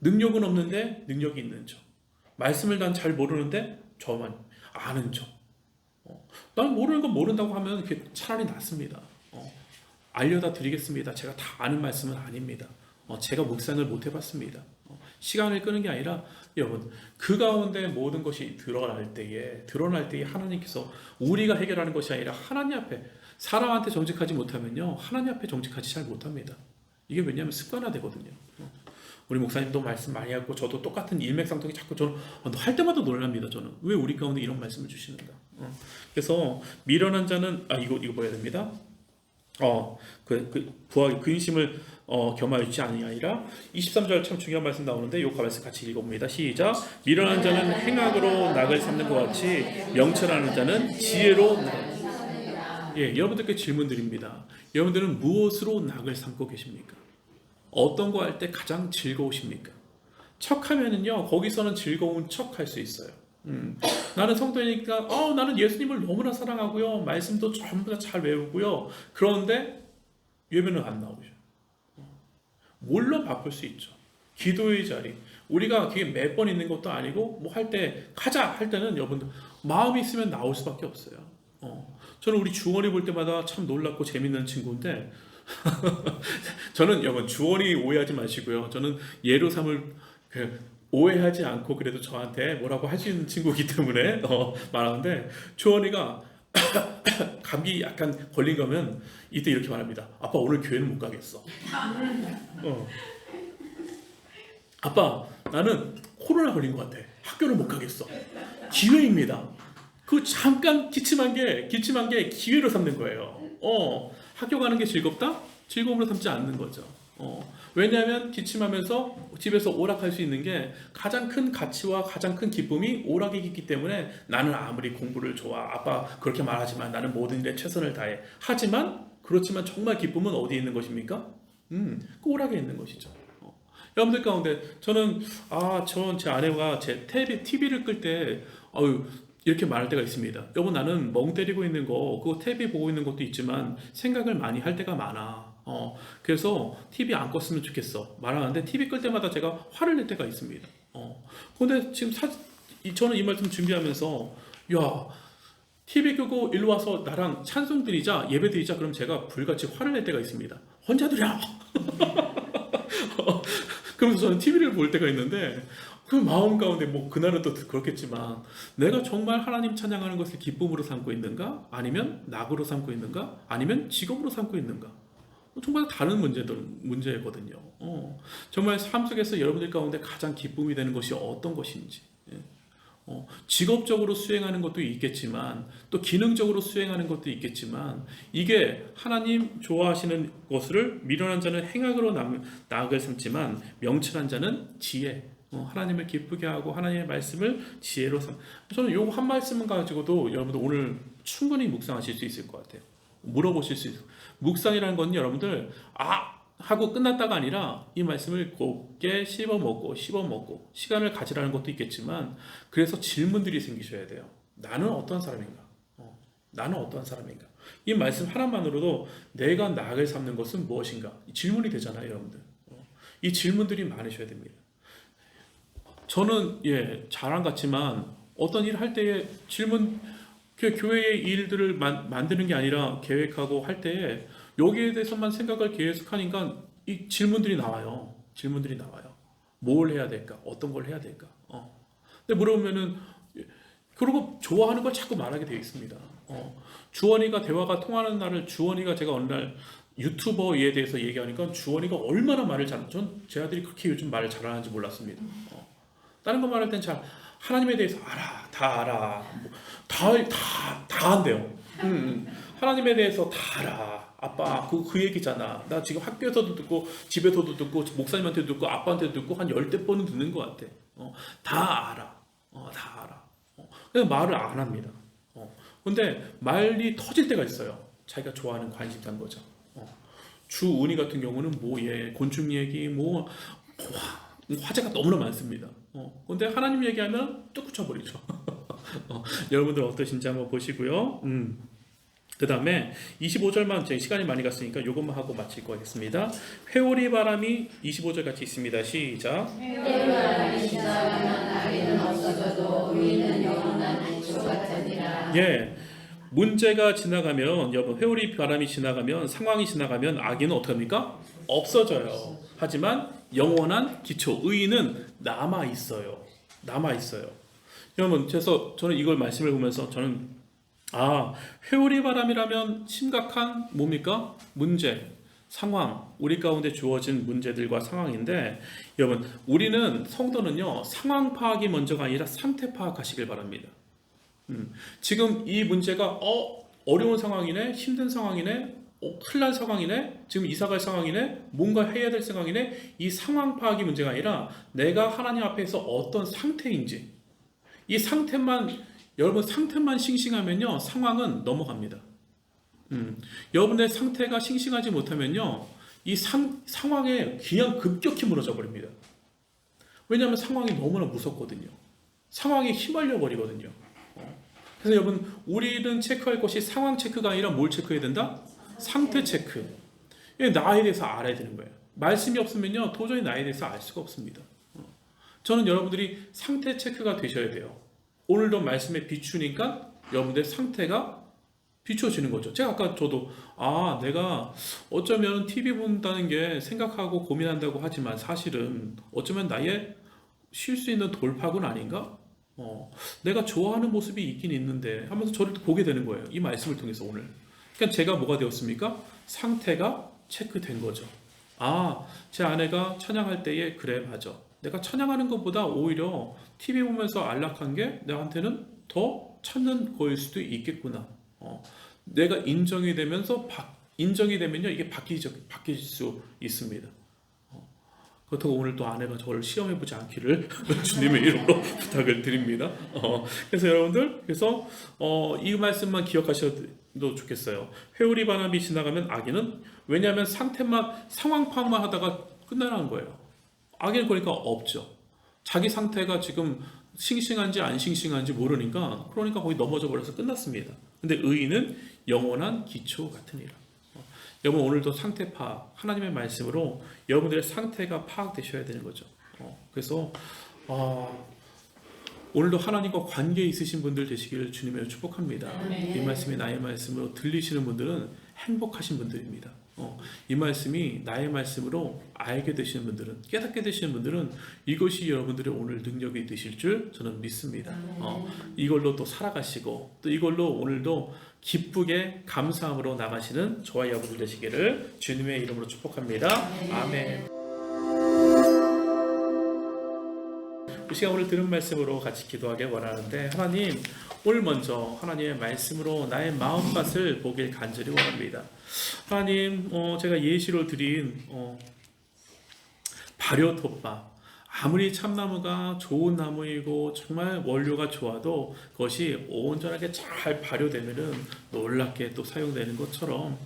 능력은 없는데 능력이 있는 척, 말씀을 난 잘 모르는데 저만 아는 척. 난 모르는 건 모른다고 하면 그게 차라리 낫습니다. 알려다 드리겠습니다. 제가 다 아는 말씀은 아닙니다. 제가 묵상을 못 해봤습니다. 시간을 끄는 게 아니라 여러분 그 가운데 모든 것이 드러날 때에 하나님께서 우리가 해결하는 것이 아니라 하나님 앞에 사람한테 정직하지 못하면요 하나님 앞에 정직하지 잘 못합니다. 이게 왜냐하면 습관화되거든요. 우리 목사님도 말씀 많이 하고 저도 똑같은 일맥상통이 자꾸 저는 할 때마다 놀랍니다. 저는 왜 우리 가운데 이런 말씀을 주시는가. 그래서 미련한 자는 이거 봐야 됩니다. 부하 근심을 겸하였지 아니하리라. 23절 참 중요한 말씀 나오는데 이 말씀 같이 읽어봅니다. 시작. 미련한 자는 행악으로 낙을 삼는 것 같이 명철하는 자는 지혜로 여러분들께 질문 드립니다. 여러분들은 무엇으로 낙을 삼고 계십니까? 어떤 거 할 때 가장 즐거우십니까? 척하면은요 거기서는 즐거운 척 할 수 있어요. 나는 성도니까 나는 예수님을 너무나 사랑하고요 말씀도 전부 다 잘 외우고요 그런데 예배는 안 나오죠. 물론 바쁠 수 있죠. 기도의 자리 우리가 그게 몇 번 있는 것도 아니고 뭐 할 때 가자 할 때는 여러분들 마음이 있으면 나올 수밖에 없어요. 저는 우리 주원이 볼 때마다 참 놀랍고 재밌는 친구인데 저는 여러분 주원이 오해하지 마시고요. 저는 예로 삼을 오해하지 않고 그래도 저한테 뭐라고 할 수 있는 친구이기 때문에 말하는데 주원이가 감기 약간 걸린 거면 이때 이렇게 말합니다. 아빠 오늘 교회는 못 가겠어. 아빠 나는 코로나 걸린 것 같아. 학교를 못 가겠어. 기회입니다. 그 잠깐 기침한 게 기회로 삼는 거예요. 학교 가는 게 즐겁다? 즐거움으로 삼지 않는 거죠. 왜냐하면 기침하면서 집에서 오락할 수 있는 게 가장 큰 가치와 가장 큰 기쁨이 오락이기 때문에 나는 아무리 공부를 좋아 아빠 그렇게 말하지만 나는 모든 일에 최선을 다해 그렇지만 정말 기쁨은 어디에 있는 것입니까? 그 오락에 있는 것이죠. 여러분들 가운데 저는 제 아내가 제 TV를 끌 때 이렇게 말할 때가 있습니다. 여보 나는 멍 때리고 있는 거 그거 TV 보고 있는 것도 있지만 생각을 많이 할 때가 많아. 그래서 TV 안 껐으면 좋겠어 말하는데 TV 끌 때마다 제가 화를 낼 때가 있습니다. 근데 지금 저는 이 말씀 준비하면서 TV 끄고 일로 와서 나랑 찬송 드리자 예배 드리자 그럼 제가 불같이 화를 낼 때가 있습니다. 혼자 드려. 그러면서 저는 TV를 볼 때가 있는데 그 마음 가운데 그날은 또 그렇겠지만 내가 정말 하나님 찬양하는 것을 기쁨으로 삼고 있는가? 아니면 낙으로 삼고 있는가? 아니면 직업으로 삼고 있는가? 정말 다른 문제거든요. 정말 삶 속에서 여러분들 가운데 가장 기쁨이 되는 것이 어떤 것인지 직업적으로 수행하는 것도 있겠지만 또 기능적으로 수행하는 것도 있겠지만 이게 하나님 좋아하시는 것을 미련한 자는 행악으로 낙을 삼지만 명철한 자는 지혜 하나님을 기쁘게 하고 하나님의 말씀을 지혜로 저는 요 한 말씀만 가지고도 여러분들 오늘 충분히 묵상하실 수 있을 것 같아요. 물어보실 수 있어요. 묵상이라는 건 여러분들 하고 끝났다가 아니라 이 말씀을 곱게 씹어먹고 시간을 가지라는 것도 있겠지만 그래서 질문들이 생기셔야 돼요. 나는 어떤 사람인가? 나는 어떤 사람인가? 이 말씀 하나만으로도 내가 나를 삼는 것은 무엇인가? 질문이 되잖아요, 여러분들. 이 질문들이 많으셔야 됩니다. 저는 자랑 같지만 어떤 일을 할 때에 질문, 교회의 일들을 만드는 게 아니라 계획하고 할 때에 여기에 대해서만 생각을 계속하니까 이 질문들이 나와요. 질문들이 나와요. 뭘 해야 될까? 어떤 걸 해야 될까? 근데 물어보면은 그리고 좋아하는 걸 자꾸 말하게 되어 있습니다. 주원이가 대화가 통하는 날을 주원이가 제가 어느 날 유튜버에 대해서 얘기하니까 주원이가 얼마나 말을 전 제 아들이 그렇게 요즘 말을 잘하는지 몰랐습니다. 다른 거 말할 땐 잘 하나님에 대해서 다 다 한대요. 하나님에 대해서 다 알아. 아빠 그 얘기잖아. 나 지금 학교에서도 듣고 집에서도 듣고 목사님한테도 듣고 아빠한테도 듣고 한 10대 번은 듣는 것 같아. 다 알아. 다 알아. 그냥 말을 안 합니다. 근데 말이 터질 때가 있어요. 자기가 좋아하는 관심사인 거죠. 주은이 같은 경우는 곤충 얘기 화제가 너무나 많습니다. 근데 하나님 얘기하면 뚝 붙여버리죠. 여러분들 어떠신지 한번 보시고요. 그 다음에 25절만 제 시간이 많이 갔으니까 이것만 하고 마칠 거 하겠습니다. 회오리 바람이 25절 같이 있습니다. 시작. 회오리 바람이 지나가면 악인은 없어져도 의인은 영원한 기초 같으니라. 문제가 지나가면 여러분 회오리 바람이 지나가면 상황이 지나가면 악인은 어떻게 합니까? 없어져요. 하지만 영원한 기초 의인은 남아 있어요. 여러분 그래서 저는 이걸 말씀을 보면서 저는 회오리 바람이라면 심각한 뭡니까? 문제, 상황, 우리 가운데 주어진 문제들과 상황인데 여러분 우리는 성도는요 상황 파악이 먼저가 아니라 상태 파악하시길 바랍니다. 지금 이 문제가 어려운 상황이네, 힘든 상황이네, 큰일 난 상황이네, 지금 이사갈 상황이네, 뭔가 해야 될 상황이네. 이 상황 파악이 문제가 아니라 내가 하나님 앞에서 어떤 상태인지 이 상태만 여러분 상태만 싱싱하면요 상황은 넘어갑니다. 여러분의 상태가 싱싱하지 못하면요 이 상황에 그냥 급격히 무너져 버립니다. 왜냐하면 상황이 너무나 무섭거든요. 상황에 휘말려 버리거든요. 그래서 여러분 우리는 체크할 것이 상황 체크가 아니라 뭘 체크해야 된다? 상태 체크. 나에 대해서 알아야 되는 거예요. 말씀이 없으면요 도저히 나에 대해서 알 수가 없습니다. 저는 여러분들이 상태 체크가 되셔야 돼요. 오늘도 말씀에 비추니까 여러분들의 상태가 비춰지는 거죠. 제가 아까 저도 내가 어쩌면 TV 본다는 게 생각하고 고민한다고 하지만 사실은 어쩌면 나의 쉴 수 있는 돌파군 아닌가? 내가 좋아하는 모습이 있긴 있는데 하면서 저를 보게 되는 거예요. 이 말씀을 통해서 오늘. 그러니까 제가 뭐가 되었습니까? 상태가 체크된 거죠. 제 아내가 찬양할 때에 그래 맞아. 내가 찬양하는 것보다 오히려 TV 보면서 안락한 게 나한테는 더 찾는 거일 수도 있겠구나. 내가 인정이 되면서 인정이 되면요 이게 바뀔 수 있습니다. 그렇다고 오늘 또 아내가 저를 시험해보지 않기를 주님의 이름으로 부탁을 드립니다. 그래서 여러분들 이 말씀만 기억하셔도 좋겠어요. 회오리 바람이 지나가면 악인은 왜냐하면 상황 파악만 하다가 끝나는 거예요. 악인은 그러니까 없죠. 자기 상태가 지금 싱싱한지 안 싱싱한지 모르니까 그러니까 거기 넘어져 버려서 끝났습니다. 근데 의인은 영원한 기초 같으니라. 여러분 오늘도 상태 파악 하나님의 말씀으로 여러분들의 상태가 파악되셔야 되는 거죠. 그래서 오늘도 하나님과 관계 있으신 분들 되시기를 주님으로 축복합니다. 이 말씀이 나의 말씀으로 들리시는 분들은 행복하신 분들입니다. 이 말씀이 나의 말씀으로 알게 되시는 분들은 깨닫게 되시는 분들은 이것이 여러분들의 오늘 능력이 되실 줄 저는 믿습니다. 이걸로 또 살아가시고 또 이걸로 오늘도 기쁘게 감사함으로 나가시는 저와 여러분들 되시기를 주님의 이름으로 축복합니다. 아멘. 이 시간 오늘 들은 말씀으로 같이 기도하길 원하는데 하나님 오늘 먼저 하나님의 말씀으로 나의 마음밭을 보길 간절히 원합니다. 하나님 제가 예시로 드린 발효톱밥 아무리 참나무가 좋은 나무이고 정말 원료가 좋아도 그것이 온전하게 잘 발효되면은 놀랍게 또 사용되는 것처럼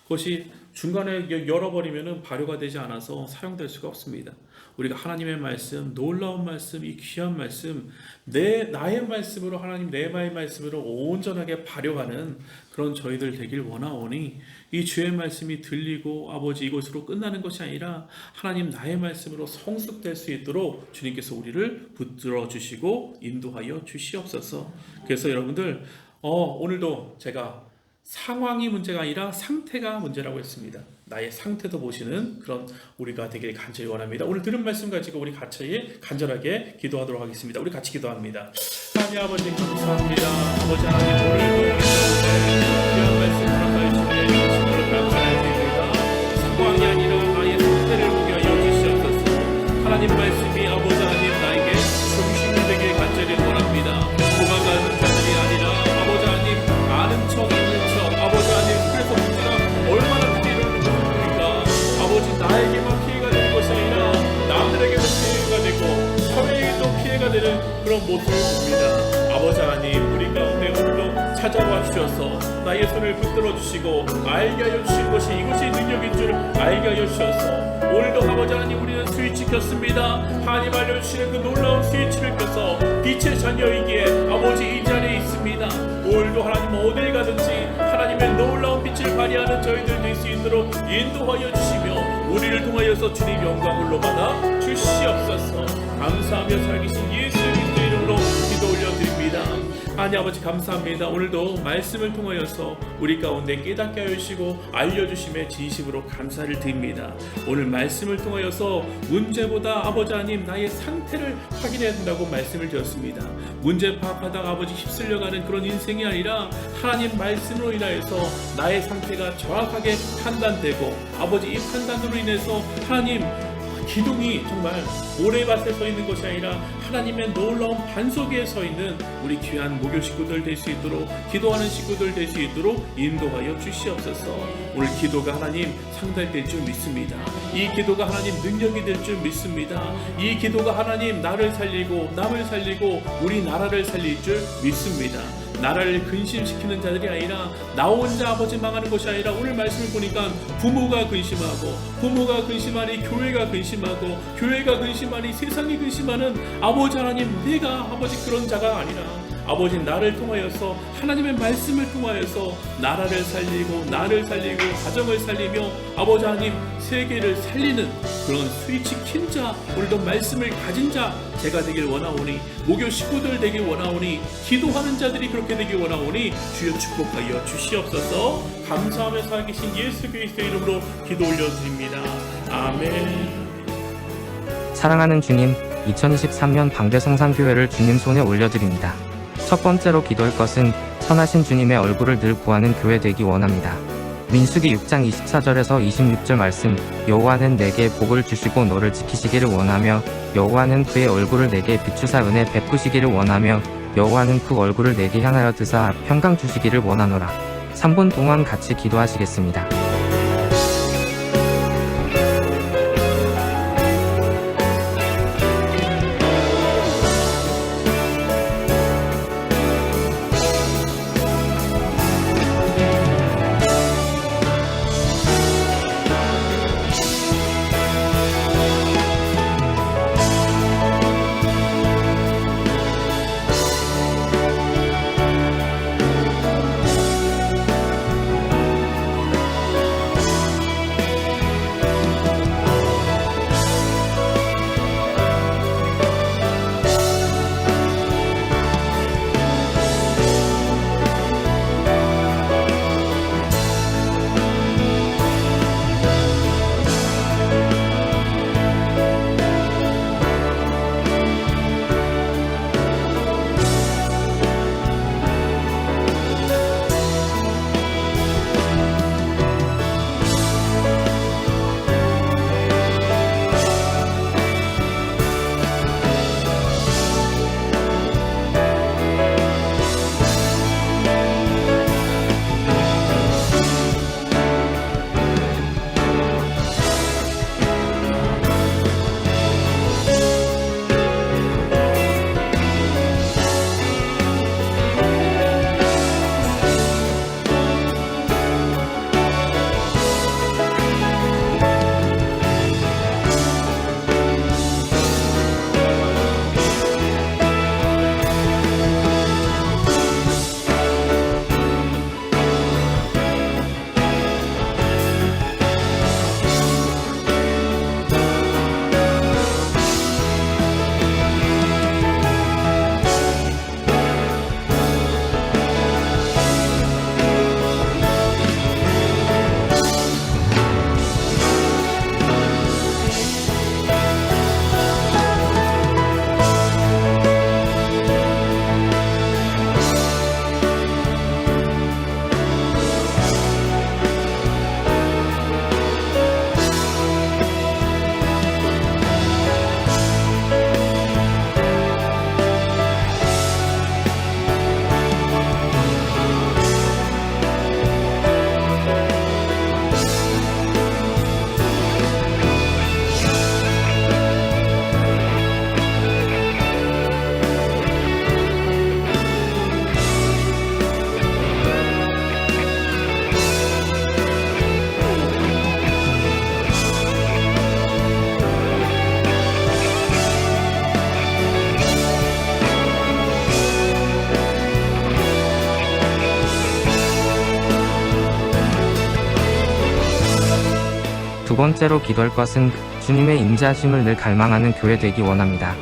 그것이 중간에 열어버리면 발효가 되지 않아서 사용될 수가 없습니다. 우리가 하나님의 말씀, 놀라운 말씀, 이 귀한 말씀, 나의 말씀으로 하나님 내 말씀으로 온전하게 발효하는 그런 저희들 되길 원하오니 이 주의 말씀이 들리고 아버지 이곳으로 끝나는 것이 아니라 하나님 나의 말씀으로 성숙될 수 있도록 주님께서 우리를 붙들어 주시고 인도하여 주시옵소서. 그래서 여러분들 오늘도 제가 상황이 문제가 아니라 상태가 문제라고 했습니다. 나의 상태도 보시는 그런 우리가 되길 간절히 원합니다. 오늘 들은 말씀 가지고 우리 같이 간절하게 기도하도록 하겠습니다. 우리 같이 기도합니다. 하나님 아버지 감사합니다. 아버지 하나님 오늘도 귀한 말씀 허락하여 주시니 진심으로 감사드립니다. 상황이 아니라 나의 상태를 보게 하여 주시옵소서. 하나님 말씀이 아버지 하나님 나에게 중심이 되길 간절히 원합니다. 도망가는 자들이 아니라 아버지 하나님 아는 척 있는 척 아버지 하나님 그래서 문제가 얼마나 크게 일어나는 것입니까? 아버지 나에게만 피해가 되는 것이 아니라 남들에게도 피해가 되고 사회에도 피해가 되는 그런 모습을 봅니다. 아버지 하나님 우리 가운데 오늘도 찾아와 주셔서 나의 손을 붙들어 주시고 알게 하여 주신 것이 이것이 능력인 줄 알게 하여 주셔서 오늘도 아버지 하나님 우리는 스위치 켰습니다. 하나님 알려주시는 그 놀라운 스위치를 켜서 빛의 자녀이기에 아버지 이 자리에 있습니다. 오늘도 하나님 어딜 가든지 하나님의 놀라운 빛을 발휘하는 저희들 될 수 있도록 인도하여 주시며 우리를 통하여서 주님 영광을 받아 주시옵소서. 감사하며 살기신 예수 그리스도의 이름으로 기도 올려드립니다. 하나님 아버지 감사합니다. 오늘도 말씀을 통하여서 우리 가운데 깨닫게 하여 주시고 알려주심에 진심으로 감사를 드립니다. 오늘 말씀을 통하여서 문제보다 아버지 하나님 나의 상태를 확인해야 된다고 말씀을 드렸습니다. 문제 파악하다가 아버지 휩쓸려가는 그런 인생이 아니라 하나님 말씀으로 인하여서 나의 상태가 정확하게 판단되고 아버지 이 판단으로 인해서 하나님 기둥이 정말 모래밭에 서 있는 것이 아니라 하나님의 놀라운 반석 위에 서 있는 우리 귀한 목요 식구들 될 수 있도록 기도하는 식구들 될 수 있도록 인도하여 주시옵소서. 오늘 기도가 하나님 상달될 줄 믿습니다. 이 기도가 하나님 능력이 될 줄 믿습니다. 이 기도가 하나님 나를 살리고 남을 살리고 우리 나라를 살릴 줄 믿습니다. 나라를 근심시키는 자들이 아니라 나 혼자 아버지 망하는 것이 아니라 오늘 말씀을 보니까 부모가 근심하고 부모가 근심하니 교회가 근심하고 교회가 근심하니 세상이 근심하는 아버지 하나님 내가 아버지 그런 자가 아니라 아버지 나를 통하여서 하나님의 말씀을 통하여서 나라를 살리고 나를 살리고 가정을 살리며 아버지 하나님 세계를 살리는 그런 스위치 킨 자 오늘도 말씀을 가진 자 제가 되길 원하오니 목요 식구들 되길 원하오니 기도하는 자들이 그렇게 되길 원하오니 주여 축복하여 주시옵소서. 감사하며 살아계신 예수 그리스도의 이름으로 기도 올려드립니다. 아멘. 사랑하는 주님, 2023년 방대성산교회를 주님 손에 올려드립니다. 첫 번째로 기도할 것은 선하신 주님의 얼굴을 늘 구하는 교회 되기 원합니다. 민수기 6장 24절에서 26절 말씀, 여호와는 내게 복을 주시고 너를 지키시기를 원하며 여호와는 그의 얼굴을 내게 비추사 은혜 베푸시기를 원하며 여호와는 그 얼굴을 내게 향하여 드사 평강 주시기를 원하노라. 3분 동안 같이 기도하시겠습니다. 두 번째로 기도할 것은 주님의 임재하심을 늘 갈망하는 교회 되기 원합니다.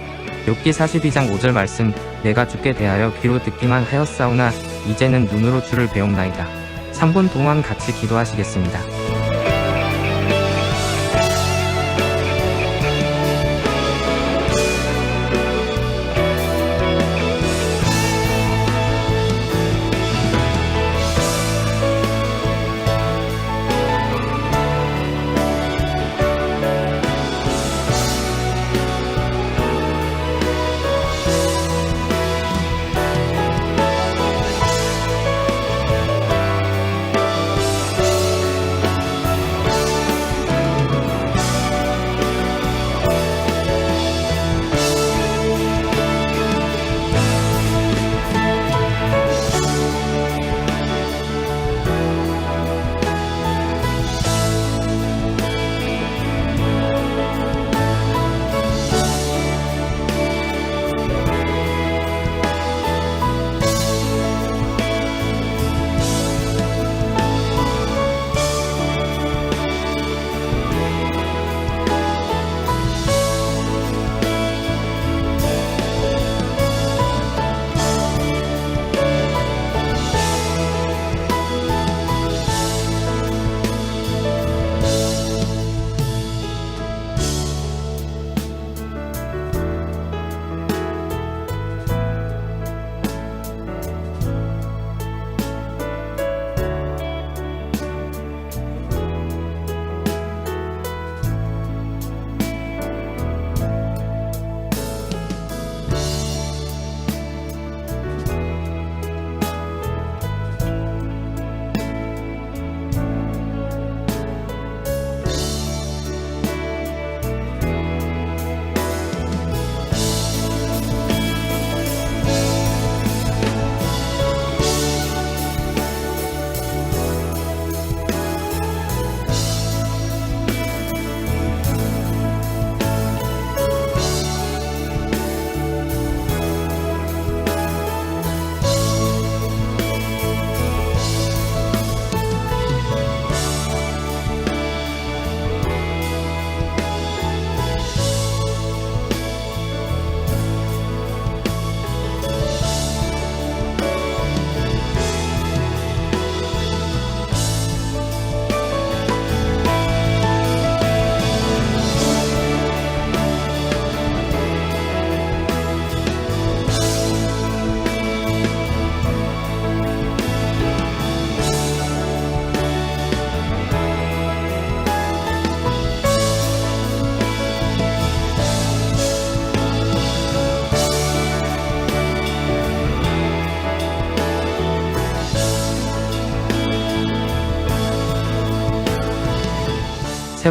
욥기 42장 5절 말씀, 내가 주께 대하여 귀로 듣기만 하였사오나 이제는 눈으로 주를 배움나이다. 3분 동안 같이 기도하시겠습니다.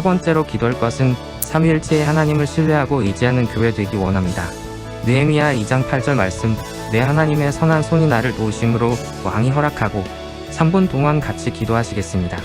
세 번째로 기도할 것은 삼위일체의 하나님을 신뢰하고 의지하는 교회 되기 원합니다. 느헤미야 2장 8절 말씀, 내 하나님의 선한 손이 나를 도우심으로 왕이 허락하고. 3분 동안 같이 기도하시겠습니다.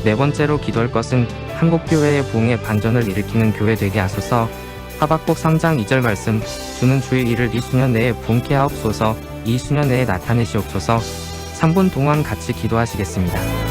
네 번째로 기도할 것은 한국교회의 부흥의 반전을 일으키는 교회 되게 하소서. 하박국 3장 2절 말씀, 주는 주의 일을 이 수년 내에 부흥케 하옵소서. 이 수년 내에 나타내시옵소서. 3분 동안 같이 기도하시겠습니다.